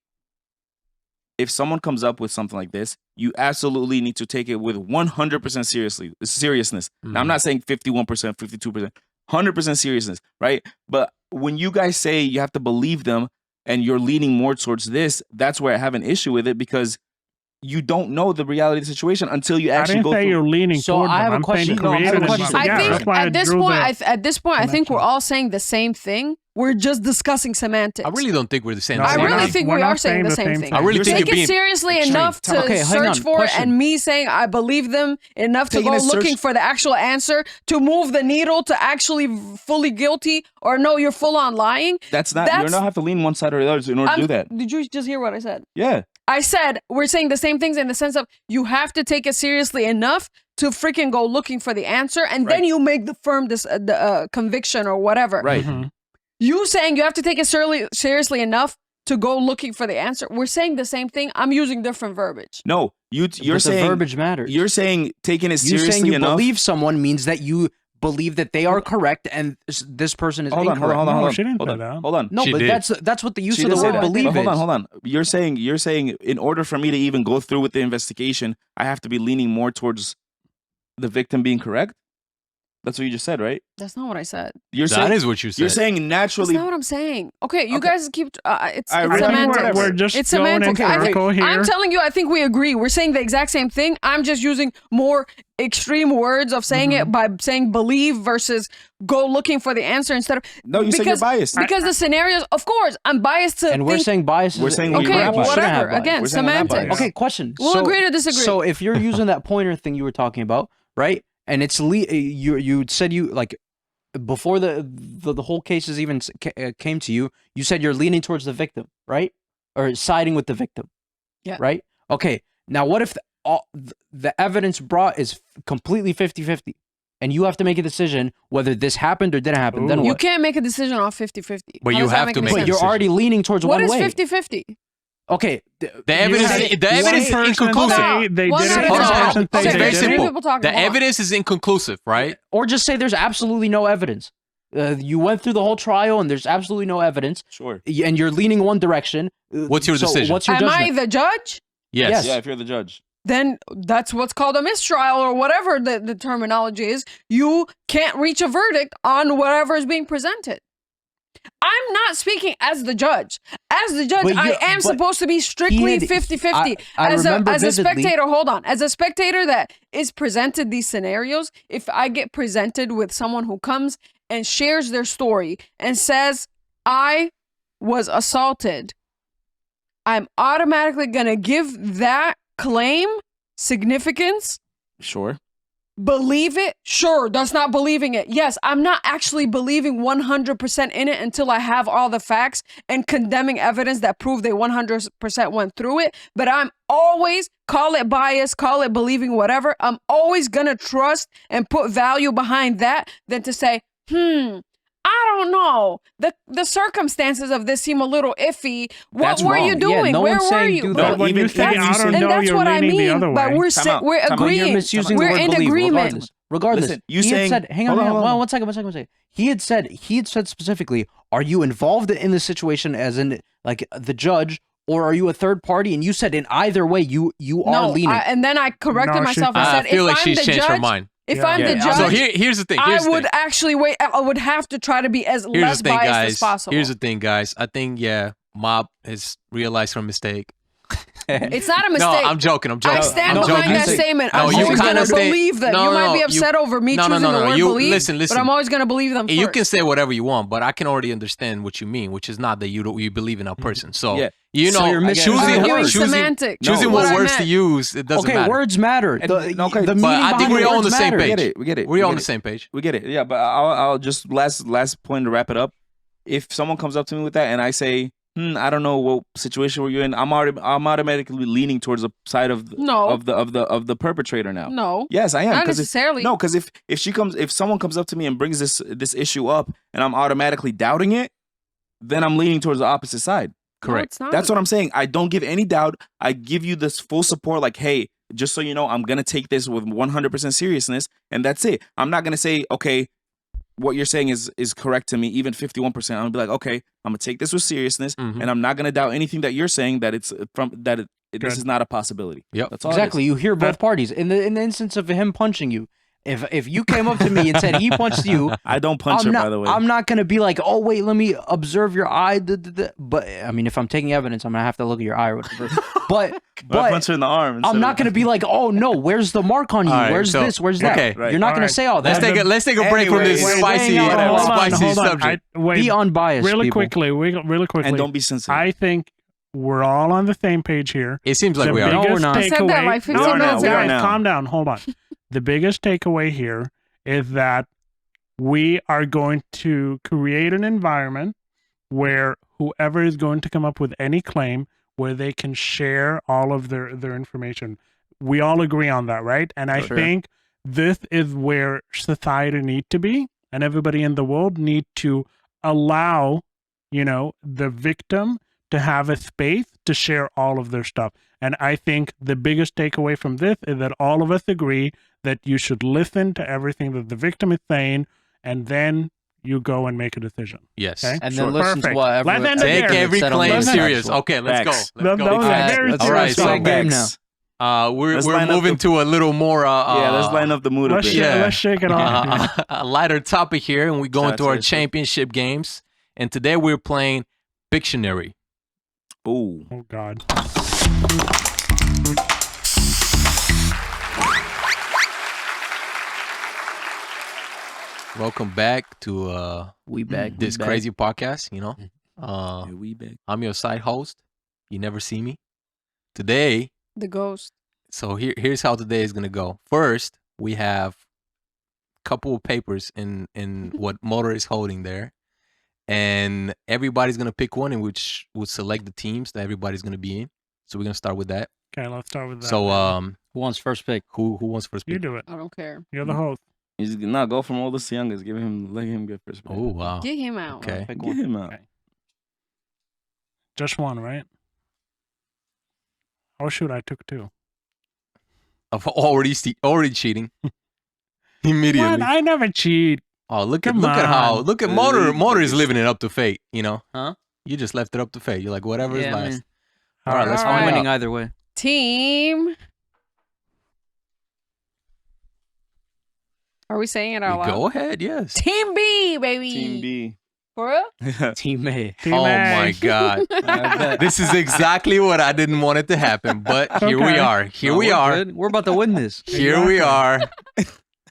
if someone comes up with something like this, you absolutely need to take it with 100% seriousness. Now, I'm not saying 51%, 52%, 100% seriousness, right? But when you guys say you have to believe them and you're leaning more towards this, that's where I have an issue with it because you don't know the reality of the situation until you I actually didn't go say through. you're leaning So toward I them. have a I'm question. saying No, I have a creating an question. environment. I Yeah, think that's why at this drew point, the at this point, I think we're connection. all saying the same thing. We're just discussing semantics. I really don't think we're the same. No, I we're really not- think we're we not are saying the same thing. I really think Take you're it being seriously extreme. enough to Okay, hang search on. for it, Question. and me saying I believe them enough to Taking go a search- looking for the actual answer to move the needle to actually fully guilty or no, you're full on lying. That's not, you don't have to lean one side or the other in order to do that. Did you just hear what I said? Yeah. I said we're saying the same things in the sense of you have to take it seriously enough to freaking go looking for the answer, and then Right. you make the firm conviction or whatever. Right. Mhm. You saying you have to take it seriously enough to go looking for the answer. We're saying the same thing. I'm using different verbiage. No, you're But the saying verbiage matters. You're saying taking it You seriously saying you enough. believe someone means that you believe that they are correct and this person is Hold on, incorrect. hold on, hold No, on. she didn't hold say on. that. Hold on. No, She but did. that's what the use She of the did say word that. believe But is. hold on. You're saying in order for me to even go through with the investigation, I have to be leaning more towards the victim being correct. That's what you just said, right? That's not what I said. You're That saying is what you said. you're saying That's naturally. not what I'm saying. Okay, you Okay. guys keep. It's I I think semantics. we're just It's going in semantics. I think, circle here. I'm telling you, I think we agree. We're saying the exact same thing. I'm just using more extreme words of saying it by saying believe versus go looking for the answer instead of. No, you said you're biased. Because the scenarios, of course, I'm biased to And we're think. saying bias is We're saying Okay, you're not biased. shouldn't have whatever. bias. Again, We're saying we're not semantics. biased. Okay, question. We'll so, agree to disagree. So if you're using that pointer thing you were talking about, right? And it's you said you like before the whole cases even came to you, you said you're leaning towards the victim, right? Or siding with the victim. Yeah. Right? Okay. Now what if the evidence brought is completely 50-50 and you have to make a decision whether this happened or didn't happen? Then Ooh. what? You can't make a decision off 50-50. But How you does that have make to any make a But sense? you're decision. already leaning towards What one is way. 50-50? Okay. The evidence, say- the evidence one is person inconclusive. say they One did at it, a one time. person say Okay, It's they very didn't. simple. People talking, The hold on. evidence is inconclusive, right? Or just say there's absolutely no evidence. You went through the whole trial and there's absolutely no evidence, Sure. and you're leaning one direction. What's your decision? What's your Am I judgment? the judge? Yes. Yes. Yeah, if you're the judge. Then that's what's called a mistrial or whatever the terminology is. You can't reach a verdict on whatever is being presented. I'm not speaking as the judge. As the judge, But I you- am but supposed to be strictly he had- 50-50. I As remember a vividly- spectator, hold on. As a spectator that is presented these scenarios, if I get presented with someone who comes and shares their story and says, I was assaulted, I'm automatically going to give that claim significance Sure. believe it? Sure, that's not believing it. Yes, I'm not actually believing 100% in it until I have all the facts and condemning evidence that prove they 100% went through it. But I'm always, call it bias, call it believing, whatever. I'm always gonna trust and put value behind that than to say, I don't know. The circumstances of this seem a little iffy. What That's were wrong. you Yeah, doing? no Where one's were saying you? do But- that. When you even- say even I you don't said- and know, that's you're what I leaning the mean. other But way. we're Time out, we're time out. But agreeing. you're misusing We're the word in believe. agreement. Regardless. Regardless. Listen, you he saying- had said, hang on, hold on, hang on. hold on. One second. He had said specifically, are you involved in the situation as in like the judge, or are you a third party? And you said in either way, you are No, leaning. and then I corrected No, myself and she's- I said, feel if like I'm she's the changed her judge, mind. if Yeah. I'm the Yeah. judge, So here's the thing. I Here's the would thing. actually wait. I would have to try to be as Here's less the thing, biased guys. as possible. Here's the thing, guys. I think Mob has realized her mistake. It's not a No, mistake. I'm joking. I stand I'm behind joking. that statement. No, I'm you always kinda gonna stay- believe them. No, you no, might be no, upset over me no, choosing no, the word you- believe, listen. but I'm always gonna believe them You first. can say whatever you want, but I can already understand what you mean, which is not that you believe in a person. So Yeah. you So know, you're missing choosing the Arguing word. semantics. choosing No, what I words to meant. use, it doesn't Okay, matter. words matter. And- The okay, meaning but I think behind we're the all on words the same matter. page. We get it. We're we all get on the it. same page. We get it. Yeah, but I'll just last point to wrap it up. If someone comes up to me with that and I say, I don't know what situation were you in, I'm automatically leaning towards the side of No. of the perpetrator now. No, Yes, I am. not 'Cause necessarily. because if someone comes up to me and brings this issue up and I'm automatically doubting it, then I'm leaning towards the opposite side. No, it's not. That's what I'm saying. I don't give any doubt. I give you this full support. Like, hey, just so you know, I'm gonna take this with 100% seriousness, and that's it. I'm not gonna say, okay, what you're saying is correct to me, even 51%. I'm gonna be like, okay, I'm gonna take this with seriousness, Mhm. and I'm not gonna doubt anything that you're saying. That it's this Good. is not a possibility. Yep. That's all. Exactly. You hear both parties. In the instance of him punching you, if you came up to me and said he punched you, I don't punch her, by the way. I'm not gonna be like, oh wait, let me observe your eye. But I mean, if I'm taking evidence, I'm gonna have to look at your eye or whatever. But I punch her in the arm. I'm not gonna be like, oh no, where's the mark on you? All right, Where's so- this? Where's that? okay. Right. You're not All gonna right. say all that. Let's take a break from this Anyways, spicy whatever. spicy subject. Be unbiased. Really people. quickly, really quickly. And don't be sensitive. I think we're all on the same page here. It seems like the we are. No, biggest we're not. I said that takeaway. like 15 no, minutes ago. guys, now. calm down. Hold on. The biggest takeaway here is that we are going to create an environment where whoever is going to come up with any claim where they can share all of their information. We all agree on that, right? And I Sure. think this is where society need to be, and everybody in the world need to allow, the victim to have a space to share all of their stuff. And I think the biggest takeaway from this is that all of us agree that you should listen to everything that the victim is saying, and then you go and make a decision. Yes. Okay? And Sure. then listen to Perfect. what Let's end it Take there. every said on the claim Let's internet. serious. Okay, let's go. Facts. Let's go. Those are Facts. very Let's All right, serious so- play a game now. We're Let's line up moving the- to a little more Yeah, let's line up the mood a Let's, bit. shake, Yeah. let's shake it off. a lighter topic here, and we go Shout into out our to this. championship games. And today we're playing Pictionary. Ooh. Oh, God. Welcome back to We back. this we back. crazy podcast. Yeah, we back. I'm your side host. You never see me. Today, The ghost. so here's how today is gonna go. First, we have a couple of papers in what Motor is holding there, and everybody's gonna pick one, in which would select the teams that everybody's gonna be in. So we're gonna start with that. Okay, let's start with that. So Who wants first pick? who wants first you pick? do it. I don't care. You're the host. He's not go from oldest to youngest. Let him get first. pick. Oh wow. Get him out. Okay. Pick Get one. him out. Okay. Just one, right? Oh shoot, I took two. Of already cheating. Immediately. What? I never cheat. Oh, look at Come on. Motor is living it up to fate, Huh? You just left it up to fate. You're like, whatever is Yeah, last. man. All right, let's All I'm find right. winning out. either way. Team. Are we saying it out loud? Go ahead, yes. Team B, baby. Team B. For real? Teammate. Team Oh A. my God. This is exactly what I didn't want it to happen, but here we Okay. are. Here No, we we're are. good. We're about to win this. Here we are.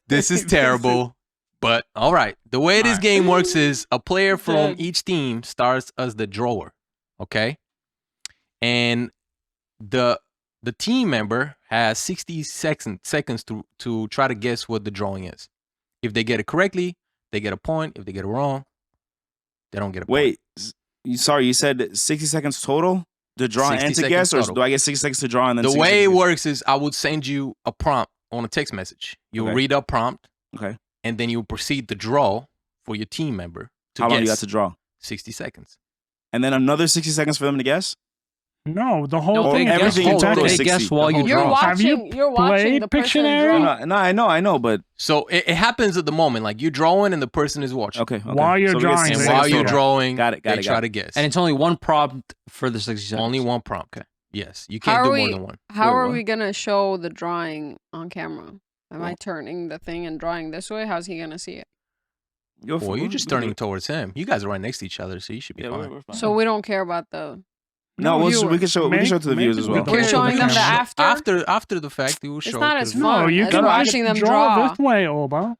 This is terrible. But all right. The way this All right. game works is a player from Good. each team starts as the drawer. Okay? And the The team member has 60 seconds to try to guess what the drawing is. If they get it correctly, they get a point. If they get it wrong, they don't get a point. Wait, sorry, you said 60 seconds total to draw 60 and to seconds guess, or total. do I get 60 seconds to draw and then The 60 way it seconds? works is I would send you a prompt on a text message. You'll Okay. read a prompt, Okay. and then you'll proceed to draw for your team member to How guess. long you got to draw? 60 seconds. And then another 60 seconds for them to guess? No, the whole No, thing. they is guess, everything in total is they guess 60. while you The You're whole draw. Have you watching. You're watching played the person Pictionary? draw. No, I know, but So it happens at the moment. Like you're drawing and the person is watching. okay. While you're we get drawing, 60 And they seconds while you're total. drawing, Got it, they try to guess. And it's only one prompt for the 60 seconds. only one prompt. Okay. Yes. You How can't are do more we- than one. How Wait, are what? we gonna show the drawing on camera? Am I Well- turning the thing and drawing this way? How's he gonna see it? Well, you're just turning towards him. You guys are right next to each other, so you should be Yeah, fine. we're fine. So we don't care about the. no, we viewers. can show it to the Make viewers it as well. with the You're Wait, showing the them the camera. After the fact, we will It's show not it to as the fun. No, you as can watching them draw. this way, Oba.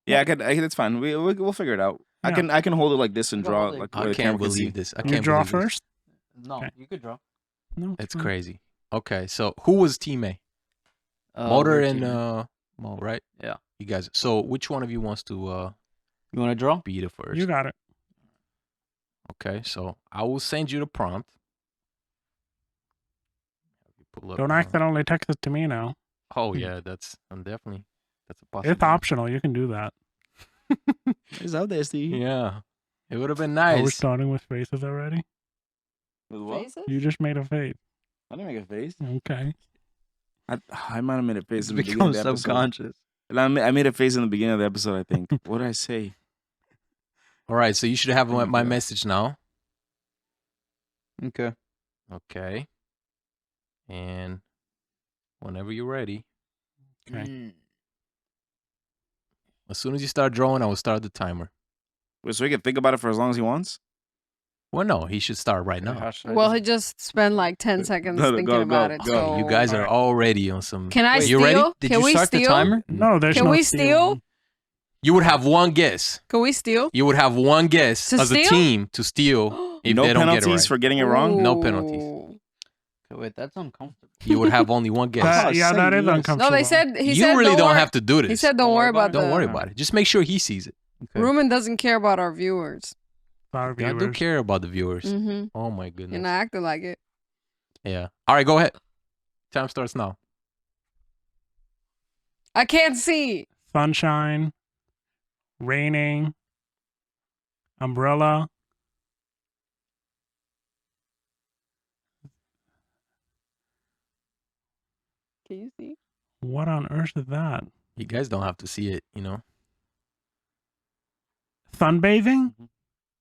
Yeah, it's fine. We'll figure it out. Yeah. I can hold it like this and Go draw hold it it. like I where the can't camera can see. believe this. I You can't draw believe this. first. No, Okay. you could draw. No, It's fine. crazy. Okay, so who was team A? Motor we're and team. Mo, right? Yeah. You guys. So which one of you wants to You want to draw? be the first? You got it. Okay, so I will send you the prompt. Pull up, Don't accidentally text it to me now. Oh yeah, that's a possibility. It's optional. You can do that. It's out there, Steve. Yeah, it would have been Are we nice. starting with faces already? With what? Faces? You just made a face. I didn't make a face. Okay. I might have made a face in the beginning Become of the episode. subconscious. And I made a face in the beginning of the episode, I think. What did I say? All right, so you should have Thank my you. message now. Okay. Okay, and whenever you're ready, Okay. as soon as you start drawing, I will start the timer. Wait, so he can think about it for as long as he wants? Well, no, he should start right now. Well, he just spent like 10 seconds Go, thinking go, about go, it. go. So You guys are Alright. already on some. Can I Wait, steal? you ready? Did Can you we start steal? the timer? No, there's Can no we stealing. You would have one guess. Can we steal? You would have one guess To as a steal? team to steal if no they don't get it penalties right. for getting it wrong? No penalties. Ooh. Okay, wait, that's uncomfortable. You would have only one guess. Yeah, that is yes. uncomfortable. No, they said he you said really don't worry. have to do this. He said don't worry about Don't the. worry about it. Just make sure he sees it. Okay. Ruben doesn't care about our viewers. Our I do viewers. care about the viewers. Mm-hmm. Oh my goodness. And I acted like it. Yeah. All right, go ahead. Time starts now. I can't see. Sunshine, raining, umbrella. Can you see? What on earth is that? You guys don't have to see it, you know. Sunbathing, Mhm.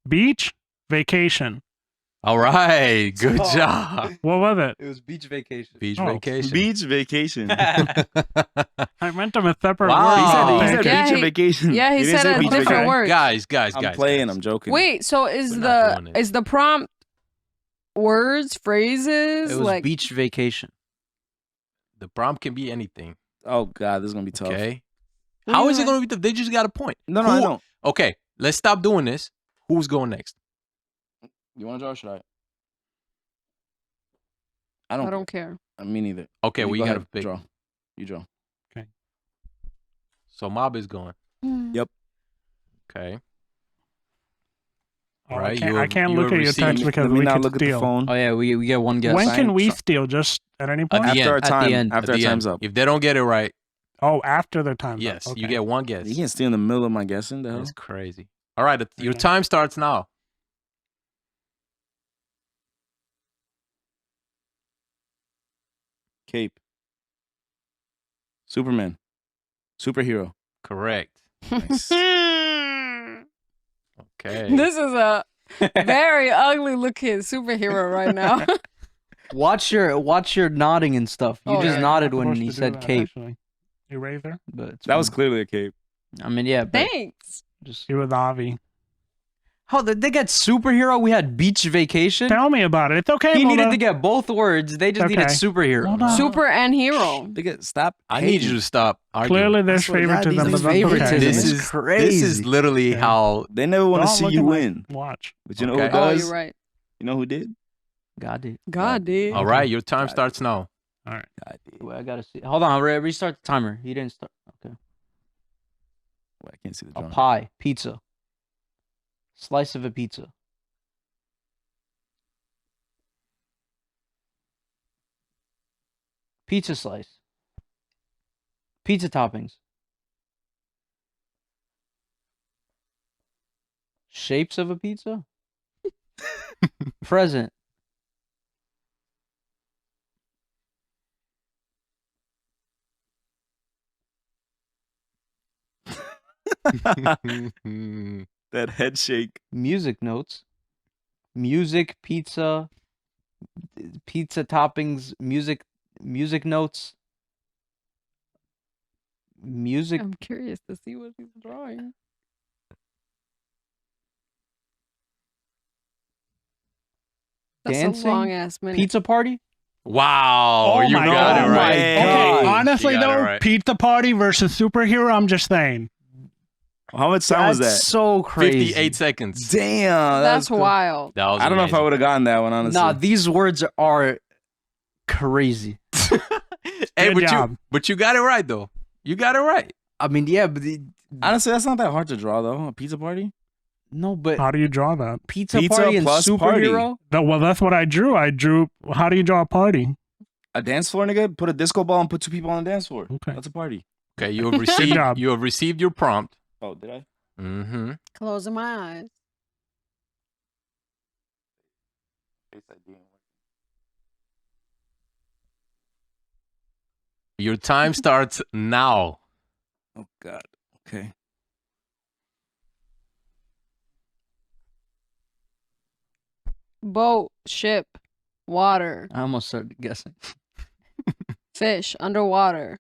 beach, vacation. All right. Good Oh. job. What was it? It was beach vacation. Beach Oh. vacation. Beach vacation. I meant them a separate Wow. word. He said, Oh, he said yeah, beach and he- vacation. Yeah, he didn't said say a beach different vacation. word. guys. I'm playing. I'm joking. Wait, so is We're not doing it. the prompt words, phrases, It was like beach vacation. The prompt can be anything. Oh God, this is gonna be tough. Okay. What How do is you it going to be tough? They just got a point. No, I Who- don't. Okay, let's stop doing this. Who's going next? You want to draw? Or should I? I don't care. Me neither. Okay, You well, go you got to ahead, pick. draw. You draw. So Mob is going. Yep. Okay. Oh, Right, I can't you look are at your receiving- text because Let me we not could look at the steal. phone. Oh yeah, we get one guess. When can Sign- we steal? Just at any point? the After end. our At the time. end. After At our the time's end. up. If they don't get it right, Oh, after the time's yes, up. you Okay. get one guess. You can't steal in the middle of my guessing. The hell? That's crazy. All right, your Okay. time starts now. Cape. Superman. Superhero. Correct. Nice. Okay. This is a very ugly looking superhero right now. Watch your nodding and stuff. You Oh, just yeah, nodded Not when supposed he to do said that, cape. actually. Eraser? But it's That was fine. clearly a cape. I mean, yeah. But Thanks. just It was Avi. how they got superhero? We had beach vacation. Tell me about it. It's okay, He needed Mola. to get both words. They just needed Okay. superhero. Hold on. Super and hero. Stop. I need you to stop arguing. Clearly, there's I swear to God, favoritism. these but that's favoritism okay. This is is crazy. This is literally Yeah. how. They never want to Don't see look you at my win. Watch. But you know Okay. who Oh, does? you're right. You know who did? God did. God did. All right, your time Got it. starts now. All right. God damn. Wait, I gotta see. Hold on, restart the timer. He didn't start. Okay. Wait, I can't see the A drawing. pie, pizza, slice of a pizza. Pizza slice. Pizza toppings. Shapes of a pizza? Present. That head shake. Music notes. Music, pizza, pizza toppings, music notes. Music. I'm curious to see what he's drawing. That's Dancing? a long ass minute. Pizza party? Wow, Oh you my got God. it right. Okay, Okay, God. honestly You got it though, right. pizza party versus superhero. I'm just saying. How much time was That's that? so crazy. 58 seconds. Damn. That's cool. wild. That was I don't know if I amazing. would have gotten that one, honestly. Nah, these words are crazy. Hey, Good job. but you got it right though. You got it right. I mean, yeah, but Honestly, that's not that hard to draw, though. A pizza party? no, but How do you draw that? pizza Pizza party and plus party. superhero. Well, that's what I drew. How do you draw a party? A dance floor, nigga? Put a disco ball and put 2 people on the dance floor. Okay. That's a party. Okay, you have received job. you have received your prompt. Oh, did I? Mm-hmm. Closing my eyes. Your time starts now. Oh, God. Okay. Boat, ship, water, I almost started guessing. fish, underwater,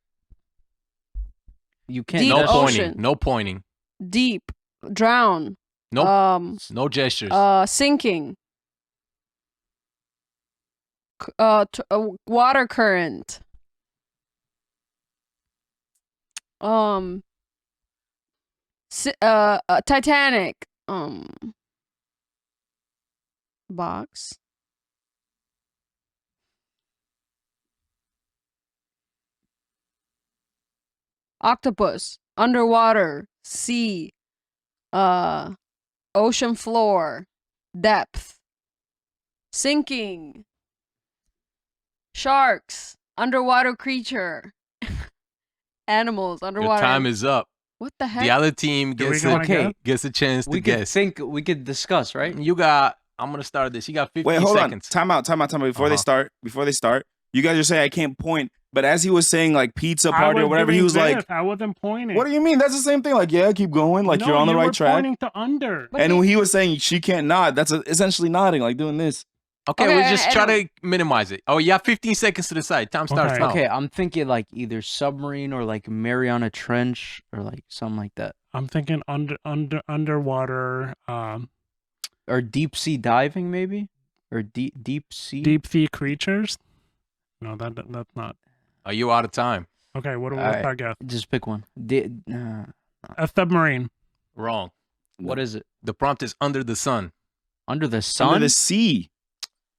You can't. Deep No that's- pointing. ocean. No pointing. deep, drown, Nope. No gestures. sinking, water current, Titanic, box, octopus, underwater, sea, ocean floor, depth, sinking, sharks, underwater creature, animals, Your underwater. time is up. What the heck? The other team Do we gets go a, on again? gets a chance to we could guess. think. We could discuss, right? You got. I'm gonna start this. You got 50 Wait, hold seconds. on. Time out. Before they Uh-huh. start, you guys are saying I can't point. But as he was saying, like, pizza I party or whatever, he doing was like, this. I wasn't pointing. what do you mean? That's the same thing. Like, yeah, keep going. Like, No, you're on the you right were track. Pointing to under. But And he- when he was saying she can't nod, that's essentially nodding, like doing this. Okay, Okay, we'll just and- try to minimize it. Oh, you have 15 seconds to decide. Time starts Okay. now. Okay, I'm thinking like either submarine or like Mariana Trench or like something like that, I'm thinking underwater, or deep sea diving maybe, or deep sea. deep sea creatures. No, that's not. Are you out of time? Okay, what's Alright. our guess? Just pick one. A submarine. Wrong. What is it? The prompt is under the sun. Under the sun? Under the sea.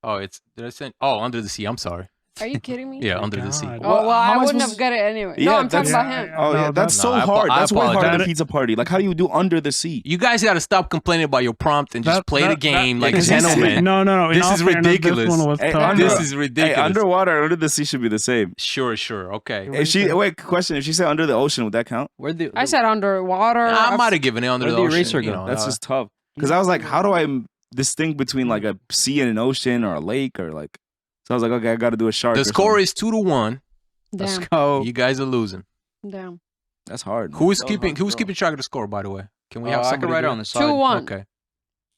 Oh, did I say? Oh, under the sea. I'm sorry. Are you kidding me? Yeah, My under the sea. God. Oh, Well, well, how I am I wouldn't supposed have got it anyway. Yeah, No, I'm talking that's- about him. Oh, No, yeah, that's No, so I hard. That's way harder apologize. than pizza party. Like, how do you do under the sea? You guys got to stop complaining about your prompt and just play the game like because he's- gentlemen. No. In This all is fairness, ridiculous. This one was Hey, tough. under- This is ridiculous. Hey, underwater and under the sea should be the same. Sure. Okay. If she question, if she said under the ocean, would that count? Where'd the I said underwater. I might have given it under Where'd the the ocean. eraser you go? know, That's just tough. Because I was like, how do I distinct between like a sea and an ocean or a lake or like? So I was like, okay, I got to do a shark. the or score something. is 2-1. Let's Damn. go. You guys are losing. Damn. That's hard. man. Who's That was hard to keeping draw. track of the score? By the way, can we Oh, have I somebody can write it do on it? the side. 2-1. Okay.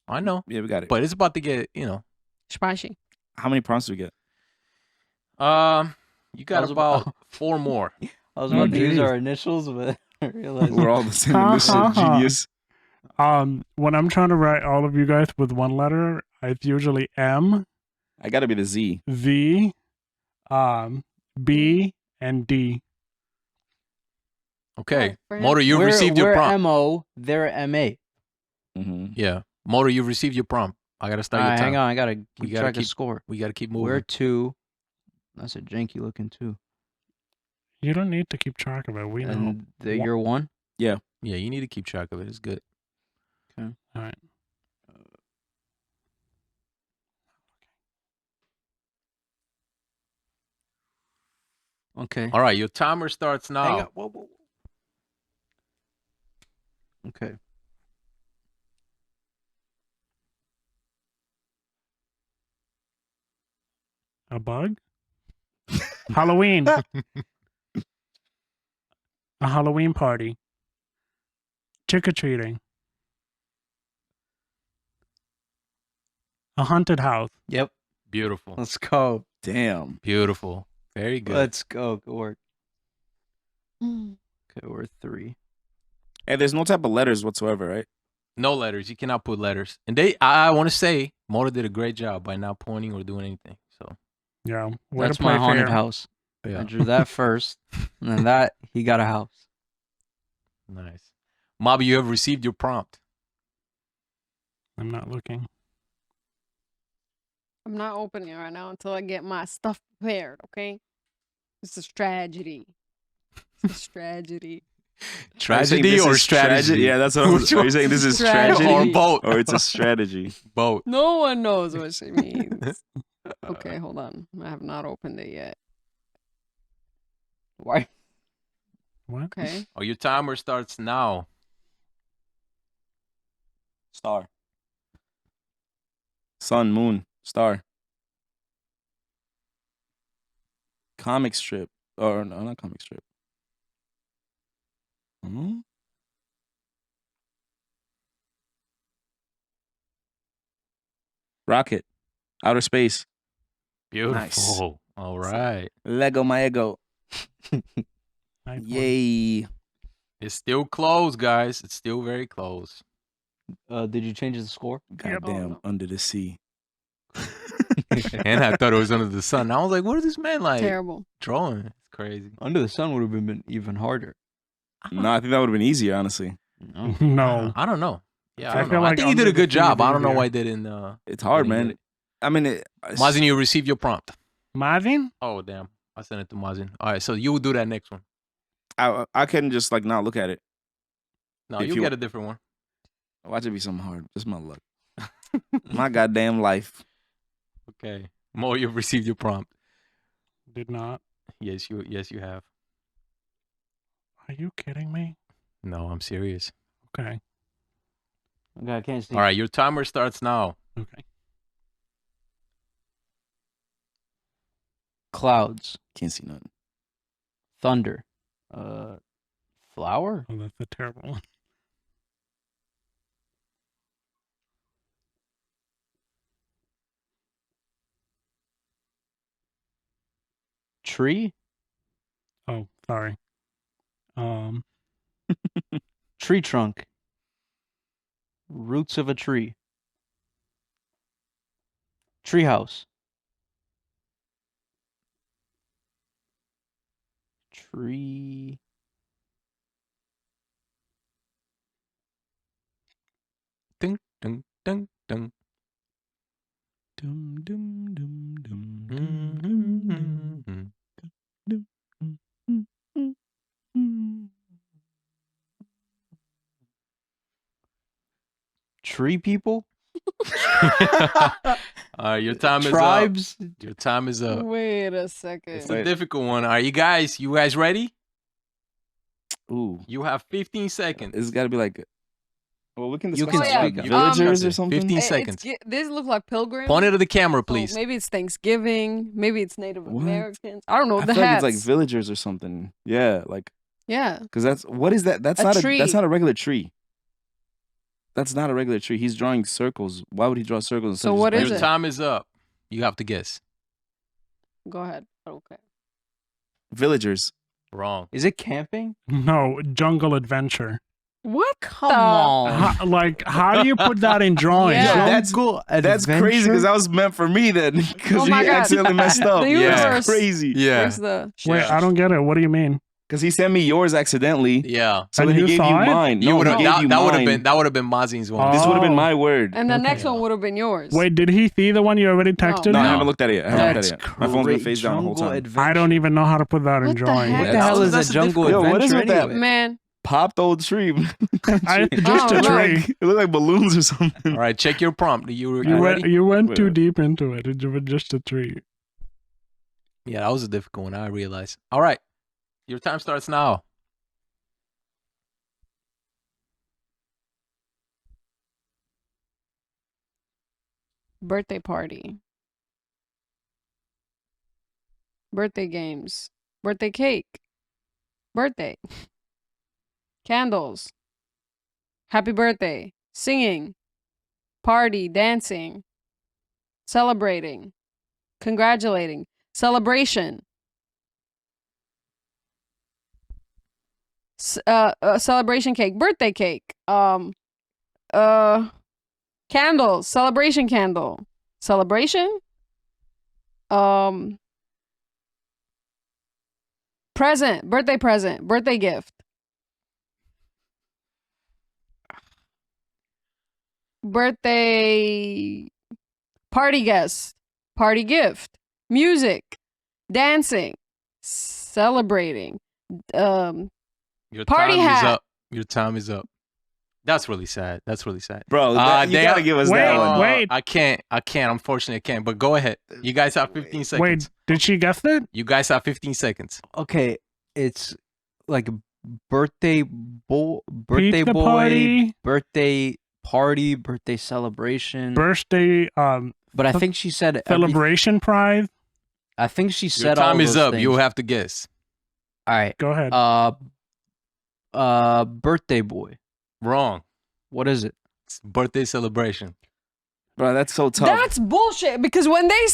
I know, Yeah, we got it. but it's about to get Spicy. How many prompts do we get? You got was about 4 more. I was Oh, about to use geez. our initials, but I realized We're all the same in this shit. Genius. When I'm trying to write all of you guys with one letter, it's usually M, I got to be the Z. Z, B, and D. Okay, for him. Motor, you we're, received your we're prompt. MO, they're MA. Mm-hmm. Yeah, Motor, you received your prompt. I gotta start All your right, time. hang on, I gotta keep gotta track keep of score. We gotta keep We're moving. 2, That's a janky looking too. You don't need to keep track of it. We know. And you're one. Yeah, you need to keep track of it. It's good. All right. Okay. All right, your timer starts Hang now. on. Whoa. Okay. A bug? Halloween. A Halloween party. Trick-or-treating. A haunted house. Yep. Beautiful. Let's go. Damn. Beautiful. Very good. Let's go. Good work. Mm. Okay, we're 3. Hey, there's no type of letters whatsoever, right? No letters. You cannot put letters. And I want to say, Mora did a great job by not pointing or doing anything. So Yeah. Way That's to play my haunted fair. house. yeah, I drew that first, and then that he got a house. nice. Mobby, you have received your prompt. I'm not looking. I'm not opening it right now until I get my stuff prepared, okay? It's a tragedy. It's a tragedy. Tragedy or strategy? Yeah, that's what I was. Are you saying this is Tragedy. tragedy Or both? or it's a strategy? Both. No one knows what she means. Okay, hold on. I have not opened it yet. Why? What? Okay. Oh, your timer starts now. Star. Sun, moon, star. Comic strip. Or no, not comic strip. Rocket. Outer space. Beautiful. All right. Lego my ego. Nice one. Yay. It's still close, guys. It's still very close. Did you change the score? Goddamn, Oh, no. under the sea. And I thought it was under the sun. I was like, what is this man like Terrible. drawing? It's crazy. Under the sun would have been even harder. No, I think that would have been easier, honestly. No. No. I don't know. Yeah, I I don't feel know. I like think he did under a the good sun is job. I don't know easier. why they didn't. It's hard, didn't get man. it. I mean, Mazin, you received your prompt. Marvin? Oh, damn. I sent it to Mazin. All right, so you will do that next one. I couldn't just like not look at it. No, If you you- get a different one. Watch it be something hard. Just my luck. My goddamn life. Okay. Mo, you've received your prompt. Did not. Yes, you have. Are you kidding me? No, I'm serious. Okay. Okay, I can't see. All right, your timer starts now. Okay. Clouds, Can't see nothing. thunder, flower, Oh, that's a terrible one. tree, Oh, sorry. tree trunk, roots of a tree, treehouse, tree. Ding, ding, ding, ding. Dum, dum, dum, dum, Mhm. Tree people, All right, your time is up. tribes. Your time is up. Wait a second. It's a difficult one. Are you guys ready? Ooh, You have 15 seconds. it's got to be like. Well, we can You discuss can that. speak Like on it. villagers or Discuss it. something. 15 It's seconds. These look like pilgrims. Point it to the camera, So please. maybe it's Thanksgiving. Maybe it's Native What? Americans. I don't know. I The feel like hats. it's like villagers or something. Yeah, like Yeah. because that's what is that? That's A not tree. that's not a regular tree. That's not a regular tree. He's drawing circles. Why would he draw circles? Instead So of just what is Your branches? it? time is up. You have to guess. Go ahead. Okay. Villagers. Wrong. Is it camping? No, jungle adventure. What? Come the- on. How do you put that in drawing? Yeah. That's- Jungle That's crazy because adventure? that was meant for me then. Because Oh you my God. accidentally messed up. The Yeah, universe. that's crazy. Yeah. Where's the? Wait, I don't get it. What do you mean? Because he sent me yours accidentally. Yeah. So And then he you gave you saw it? mine. You No, would he have gave you that would have mine. been Mazi's one. This would have been Oh. my word. And the Okay. next one would have been yours. Wait, did he see the one you already texted No, I him? haven't looked at it yet. I haven't looked That's at it yet. My phone's been great. face down the whole Jungle time. Adventure. I don't even know how to put that in What the drawing. heck? What the hell is That's a a jungle difficult- Yo, what is adventure with that? anyway? Man, Popped old tree. I, just Oh, a look. tree. It looked like balloons or something. All right, check your prompt. You You ready? went Wait, too wait. deep into it. It was just a tree. Yeah, that was a difficult one. I realized. All right, your time starts now. birthday party. Birthday games. Birthday cake. Birthday. Candles. Happy birthday. Singing. Party. Dancing. Celebrating. Congratulating. Celebration. Celebration cake. Birthday cake. Candles. Celebration candle. Celebration. Present. Birthday present. Birthday gift. Birthday party guest. Party gift. Music. Dancing. Celebrating. Your Party time hat. is up. Your time is up. That's really sad. That's really sad. Bro, you they gotta are- give us Wait, that one. wait. I can't. Unfortunately, I can't. But go ahead. You guys have 15 seconds. Wait, did she guess it? You guys have 15 seconds. Okay, it's like birthday birthday Pizza boy, party. birthday party, birthday celebration. Birthday But I think she said celebration prize. I think she Your said all time is those up. things. You'll have to guess. All right. Go ahead. Birthday boy. Wrong. What is it? It's birthday celebration. Bro, that's so tough. That's bullshit. Because when he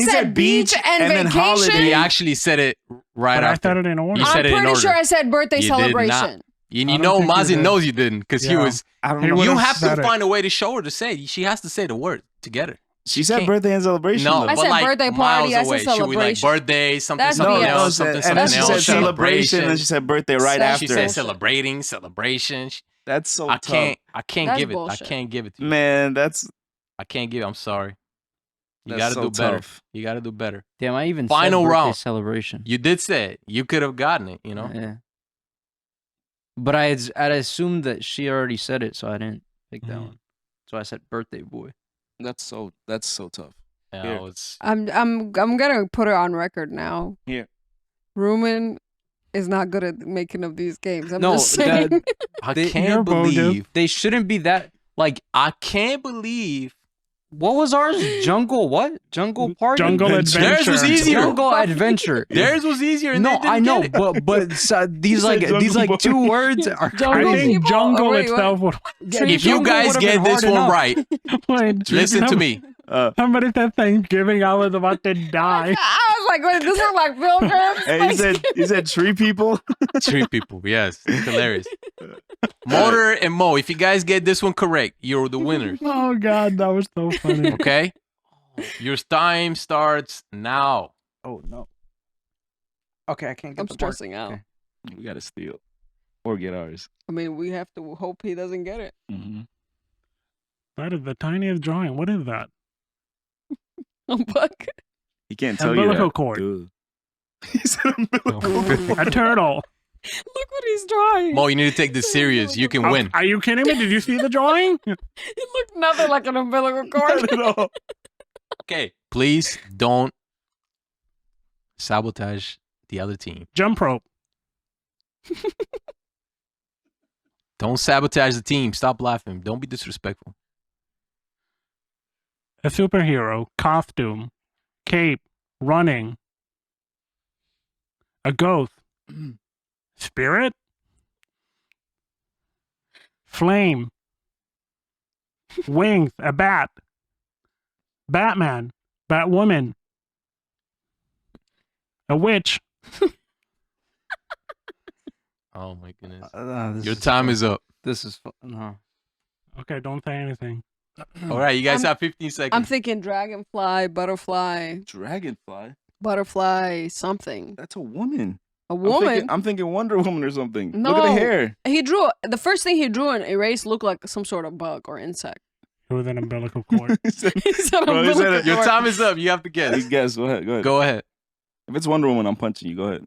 said beach and and then vacation, holiday, He actually said it right but I after. said it in order. You said I'm it in pretty order. sure I said birthday You did not. celebration. You I don't know, think you Mazi did. knows you didn't because he Yeah. was. I don't He know. would've You have to said it. find a way to show her to say. She has to say the word together. She said can't- birthday and celebration. No, though. I but said like birthday miles party, I said away. She would like celebration. birthday, something, That's something BS. else, something, and something then she else. said celebration, and then she said birthday right That's She after. said bullshit. celebrating, celebration. That's so I tough. can't That's give it. bullshit. I can't give it to you. Man, that's I can't give it. I'm sorry. You that's gotta so do better. tough. You gotta do better. Damn, I even Final said birthday round. celebration. You did say it. You could have gotten it, you know? Yeah. But I'd assumed that she already said it, so I didn't pick that Mhm. one. So I said birthday boy. That's so tough. Yeah, Here. it's I'm gonna put it on record now. Here. Rumen is not good at making up these games. I'm No, just saying. I They- You're can't bogus. believe They shouldn't be that like I can't believe what was ours? Jungle what? Jungle party? Jungle Adventure. adventure. Theirs was easier. Jungle adventure. Theirs was easier. And No, they didn't I know, get it. but these said these jungle like two party. words are I Jungle crazy. think people? jungle Oh, wait, what? itself would. Yeah, If you jungle guys would've get been this hard one enough. right, Wait, listen to me. Somebody said Thanksgiving. I was about to die. I was like, wait, this is like pilgrims. And he said tree people. Three people. Yes. It's hilarious. Motor and Mo, if you guys get this one correct, you're the winners. Oh God, that was so funny. Okay? Your time starts now. Oh no. Okay, I can't get I'm the part. stressing out. Okay. We gotta steal or get ours. I mean, we have to hope he doesn't get it. Mm-hmm. That is the tiniest drawing. What is that? Buck. He can't tell you Umbilical that. cord. Dude. He said umbilical cord. A turtle. Look what he's drawing. Mo, you need to take this serious. You can win. Are you kidding me? Did you see the drawing? It looked nothing like an umbilical cord. Not at all. Okay. Please don't sabotage the other team. Jump rope. Don't sabotage the team. Stop laughing. Don't be disrespectful. A superhero. Costume. Cape. Running. A ghost. Spirit. Flame. Wings. A bat. Batman. Batwoman. A witch. Oh my goodness. This Your time is up. This is no. Okay, don't say anything. All right, you guys I'm- have 15 seconds. I'm thinking dragonfly, butterfly, Dragonfly. butterfly, something. That's a woman. A woman. I'm thinking Wonder Woman or something. No. Look at the hair. He drew the first thing he drew and erased looked like some sort of bug or insect. With an umbilical cord. He said Bro, he said umbilical it. Your cord. time is up. You have to guess. Guess. Go ahead. Go ahead. Go ahead. If it's Wonder Woman, I'm punching you. Go ahead.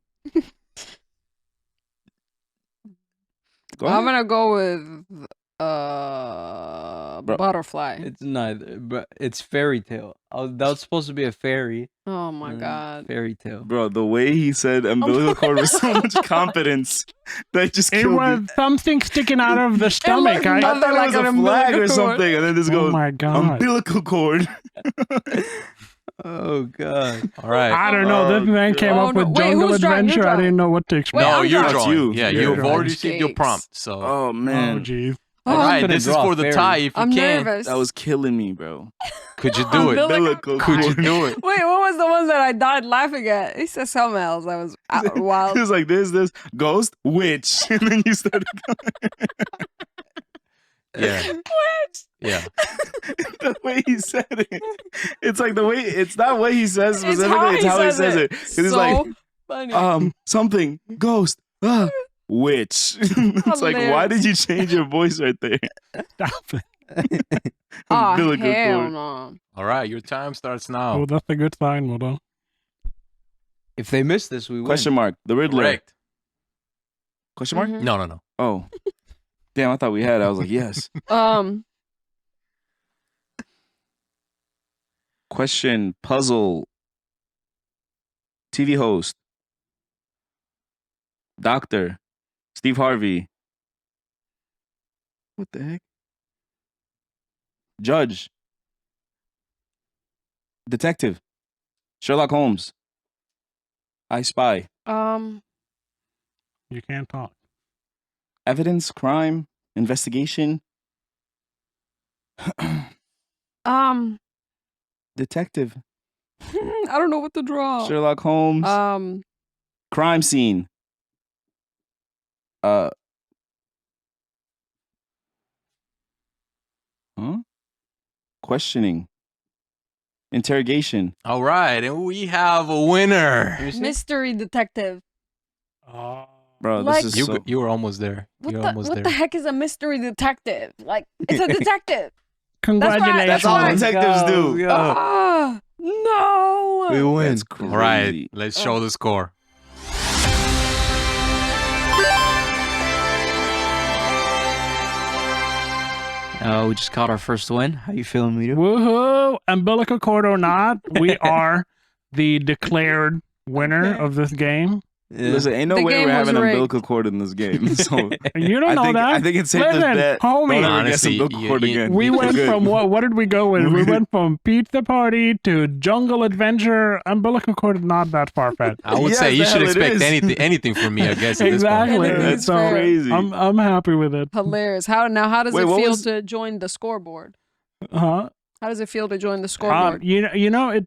Go I'm ahead. gonna go with Bro. butterfly. It's neither, but it's fairy tale. That was supposed to be a fairy. Oh my god. Fairy tale. Bro, the way he said umbilical cord with so much confidence that just It killed was me. something sticking out of the stomach. I thought it like was a an flag or umbilical cord. something, and then this Oh goes my god. umbilical cord. Oh god. All right. I don't know. This Oh, man came God. up with Oh, no. Wait, Jungle who's drawing? You're Adventure. I drawing. didn't know what to expect. Wait, No, I'm you're drawing. drawing. you. Yeah, You're you've drawing. already received your Cakes. prompt. So, Oh Oh, man, jeez. all Oh, right. couldn't This is draw for the fairy. tie. If you I'm can, nervous. that was killing me, bro. could you do it? Umbilical Could you cord. do it? Wait, what was the one that I died laughing at? He said something else. I was wild. It was like this, ghost, witch, and then you started Yeah. What? Yeah. the way he said it. It's like the way. It's not what he says It's specifically. It's how he says it. 'Cause he's so like, funny. something, ghost, witch. It's like, why did you change your voice right there? Stop it. Oh, Umbilical hell cord. no. All right. Your time starts Oh, now. that's a good sign, Modo. If they miss this, we win. Question mark. The Riddler. Correct. Question mark. Mhm. No. Oh, damn! I thought we had. I was like, yes. Question. Puzzle. TV host. Doctor. Steve Harvey. What the heck? Judge. Detective. Sherlock Holmes. I Spy. You can't talk. Evidence, crime, investigation. Detective. I don't know what to draw. Sherlock Holmes. Crime scene. Questioning. Interrogation. All right. And we have a winner. Mystery detective. Bro, Like- this is You so... you were almost there. What You're the almost what there. the heck is a mystery detective? Like it's a detective. Congratulations. That's all Let's detectives do. Go. Ah, no. We win. That's crazy. All right. Let's show the score. We just caught our first win. How you feeling, Mito? Woohoo! Umbilical cord or not, we are the declared winner of this game. Listen, ain't no The way game we're was having an rigged. umbilical cord in this game. So You don't know that. I think it's safe to Listen, bet. homie. Don't ever guess Honestly, umbilical you- cord you- again. We We're went good. from what did we go with? We went from pizza party to jungle adventure. Umbilical cord is not that far fetched. I would Yes, say you the should hell it expect is. anything from me, I guess, at this Exactly. point. Anything is So fair. crazy. I'm happy with it. Hilarious. How does Wait, it what feel was- to join the scoreboard? Huh? How does it feel to join the scoreboard? You know, it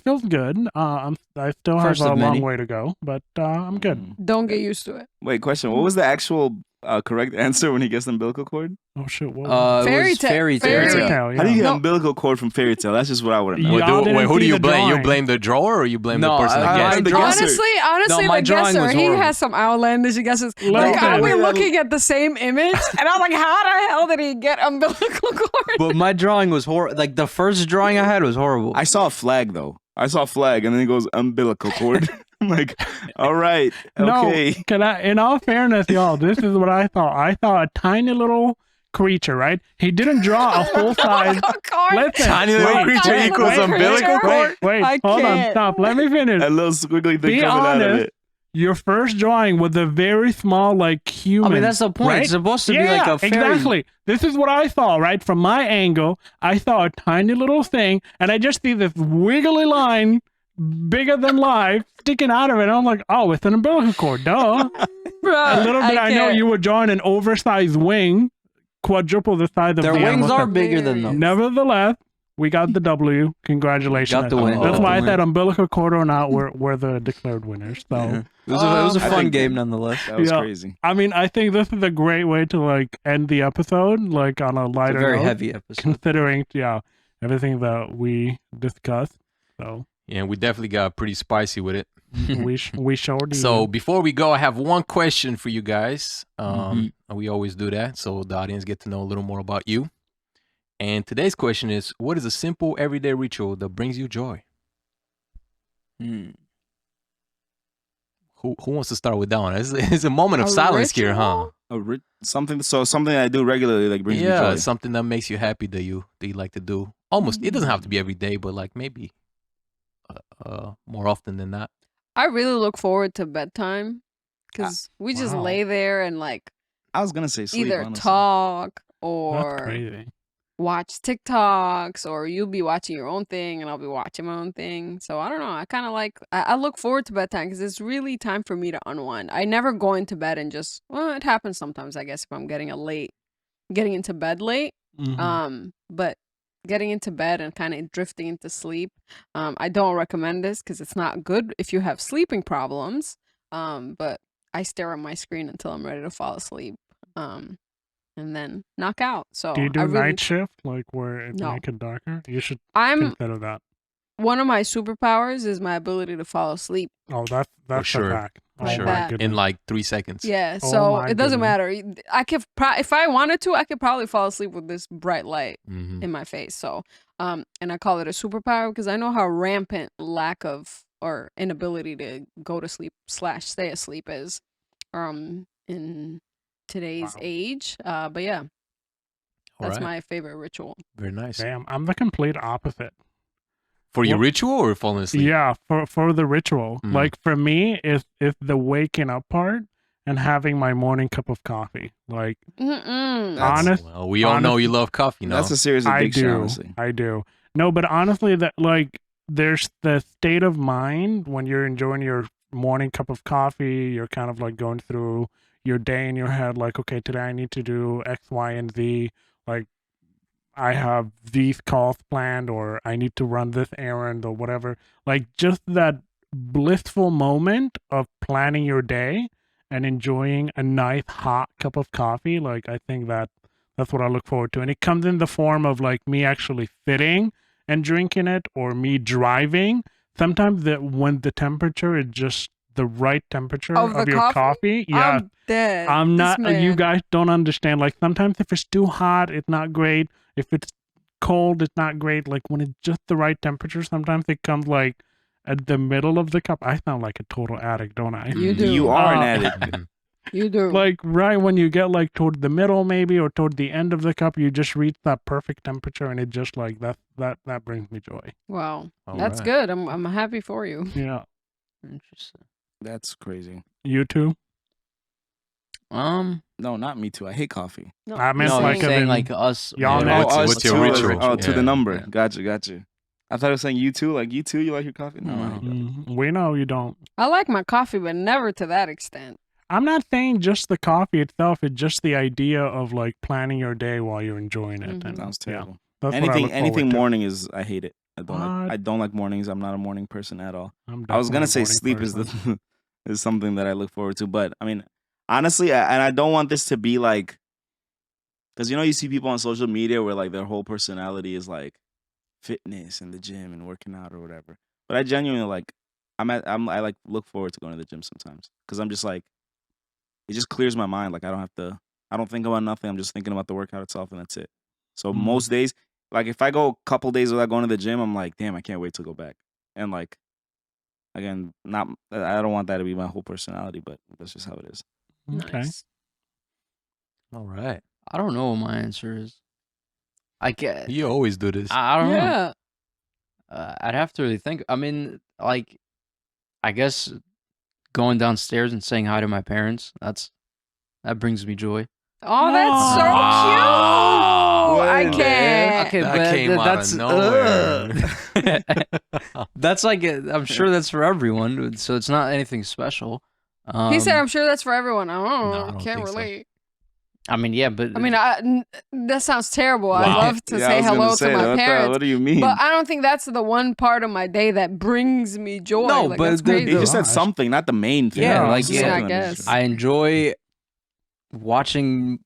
feels good. I still have First a of long many. way to go, but I'm good. Don't get used to it. Wait, question. What was the actual correct answer when he guessed umbilical cord? Oh shit! What? It Fairy was tale- fairy tale. fairy Fairy tale. tale, How do you get No. umbilical cord from fairy tale? That's just what I want to know. Y'all Wait, didn't who do see you the blame? You drawing. blame the drawer or you blame No, the person I- that I- guessed? the guesser. Honestly, my the drawing guesser, was he horrible. has some outlandish guesses. Listen. Like, are we Wait, looking at the same image? And I'm like, how the hell did he get umbilical cord? But my drawing was horrible. Like the first drawing I had was horrible. I saw a flag though. I saw a flag, and then it goes umbilical cord. I'm like, all right, okay. No, can I? In all fairness, y'all, this is what I thought. I thought a tiny little creature, right? He didn't draw a full size. Card? Listen, Tiny little wait, creature wait, equals wait, umbilical wait, cord? Wait, I hold on, can't. stop. Let me finish. That little squiggly thing Be coming out of honest. it. Your first drawing was a very small, like human. I mean, that's the point. right? It's supposed to be Yeah, like a fairy. exactly. This is what I saw, right? From my angle, I saw a tiny little thing, and I just see this wiggly line, bigger than life, sticking out of it. And I'm like, oh, it's an umbilical cord, duh. Bro, A little bit, I know can't. you were drawing an oversized wing, quadruple the size of Their the wings animal. are bigger than those. Nevertheless, we got the W. Congratulations. Got the win. That's Got why I the said win. umbilical cord or not, we're the declared winners. So. It was a I fun think- game nonetheless. That was Yeah. crazy. I mean, I think this is a great way to like end the episode, like on a It's a lighter very note, heavy episode. considering everything that we discussed. So And we definitely got pretty spicy with it. We showed you. So before we go, I have one question for you guys. We always do that, so the audience get to know a little more about you. And today's question is: what is a simple everyday ritual that brings you joy? Who wants to start with that one? It's a moment of A silence here, huh? Something that I do regularly like brings me joy. Something that makes you happy that you like to do. Almost, it doesn't have to be every day, but like maybe more often than not. I really look forward to bedtime because we just Wow. lay there and like I was gonna say sleep. either honestly. talk That's or crazy. watch TikToks, or you'll be watching your own thing and I'll be watching my own thing. So I don't know. I kind of like, I look forward to bedtime because it's really time for me to unwind. I never go into bed and just, well, it happens sometimes, I guess, if I'm getting into bed late. But getting into bed and kind of drifting into sleep, I don't recommend this because it's not good if you have sleeping problems. But I stare at my screen until I'm ready to fall asleep. And then knock out. So Do you do I really, night shift, like where it No. make it darker? You should I'm consider that. one of my superpowers is my ability to fall asleep. Oh, that's sure. a fact. For Oh Like sure. my that. goodness. In like 3 seconds. Yeah, Oh so my it doesn't goodness. matter. I could if I wanted to, I could probably fall asleep with this bright light Mhm. in my face. So, and I call it a superpower because I know how rampant lack of or inability to go to sleep / stay asleep is, in today's Wow. age. But yeah, All that's right. my favorite ritual. Very nice. Damn, I'm the complete opposite. For your Well- ritual or falling asleep? Yeah, for the ritual. Mm. Like for me, it's the waking up part and having my morning cup of coffee. Like Mm-mm. That's- honest, Well, we all know you love coffee, no? That's a serious I addiction, do. honestly. I do. No, but honestly, that like there's the state of mind when you're enjoying your morning cup of coffee. You're kind of like going through your day in your head, like, okay, today I need to do X, Y, and Z. Like, I have these calls planned, or I need to run this errand, or whatever. Like, just that blissful moment of planning your day and enjoying a nice hot cup of coffee. Like, I think that's what I look forward to. And it comes in the form of like me actually sitting and drinking it, or me driving. Sometimes when the temperature is just the right temperature Of of the your coffee? Yeah. I'm dead. I'm This not, you man. guys don't understand. Like sometimes if it's too hot, it's not great. If it's cold, it's not great. Like when it's just the right temperature, sometimes it comes like at the middle of the cup. I sound like a total addict, don't I? You do. You are an Uh, addict. Mhm. You do. Like right when you get like toward the middle maybe, or toward the end of the cup, you just reach that perfect temperature, and it just like that brings me joy. Wow. All That's right. good. I'm happy for you. Yeah. Interesting. That's crazy. You too? No, not me too. I hate coffee. No, I meant No, like you're saying in- like us. y'all yeah, know- Oh, us what's your too, ritual? Oh, to Yeah, the number. yeah. Gotcha. I thought it was saying you too. Like you too. You like your coffee? No, I No. hate coffee. We know you don't. I like my coffee, but never to that extent. I'm not saying just the coffee itself. It's just the idea of like planning your day while you're enjoying it. Mhm. And Sounds terrible. that's what I look Anything forward to. morning is I hate it. I What? don't like mornings. I'm not a morning person at all. I'm I was gonna say definitely a sleep morning is person. is something that I look forward to, but I mean, honestly, and I don't want this to be like, because you see people on social media where like their whole personality is like fitness and the gym and working out or whatever. But I genuinely like, I like look forward to going to the gym sometimes because I'm just like, it just clears my mind. Like I don't think about nothing. I'm just thinking about the workout itself and that's it. So Mm. most days, like if I go a couple days without going to the gym, I'm like, damn, I can't wait to go back. And like, again, I don't want that to be my whole personality, but that's just how it is. Okay. Nice. All right. I don't know what my answer is. I get. You always do this. I don't know. Yeah. I'd have to really think. I mean, like, I guess going downstairs and saying hi to my parents. That brings me joy. Oh, that's so Wow. cute. What I in the can't. Okay, That but came out of that's nowhere. that's like I'm sure that's for everyone, so it's not anything special. He said, "I'm sure that's for everyone." I No, I don't don't can't think so. relate. I mean, yeah, but I mean, that sounds terrible. I Wow. love to Yeah, I say was gonna hello say to my that. parents, What do you mean? but I don't think that's the one part of my day that brings me joy. No, like, but that's the- crazy. You just said Gosh. something, not the main thing. Yeah, Yeah, like, Just yeah, something I guess. I enjoy watching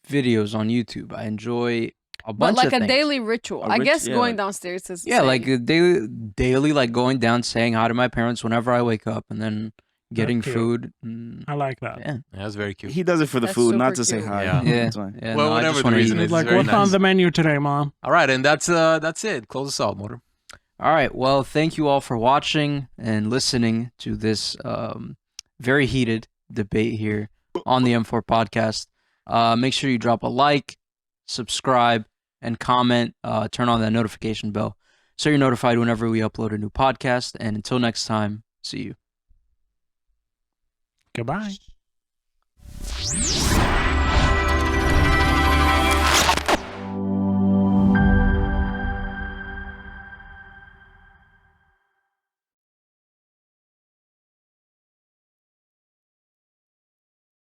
videos on YouTube. I enjoy a But bunch like of a things. daily ritual. A I guess yeah, going like- downstairs is Yeah, like saying a daily, like going down, saying hi to my parents whenever I wake up, and then getting cute. food. I like that. Yeah, Yeah, that's very cute. He does it for the That's food, not super to say cute. hi. Yeah. yeah, That's fine. yeah. Well, no, I whatever just the wanna reason eat. is, Like, very what's on nice. the menu today, Mom? All right, and that's it. Close us out, Motor. All right. Well, thank you all for watching and listening to this very heated debate here on the M4 podcast. Make sure you drop a like, subscribe, and comment. Turn on that notification bell so you're notified whenever we upload a new podcast. And until next time, see you. Goodbye.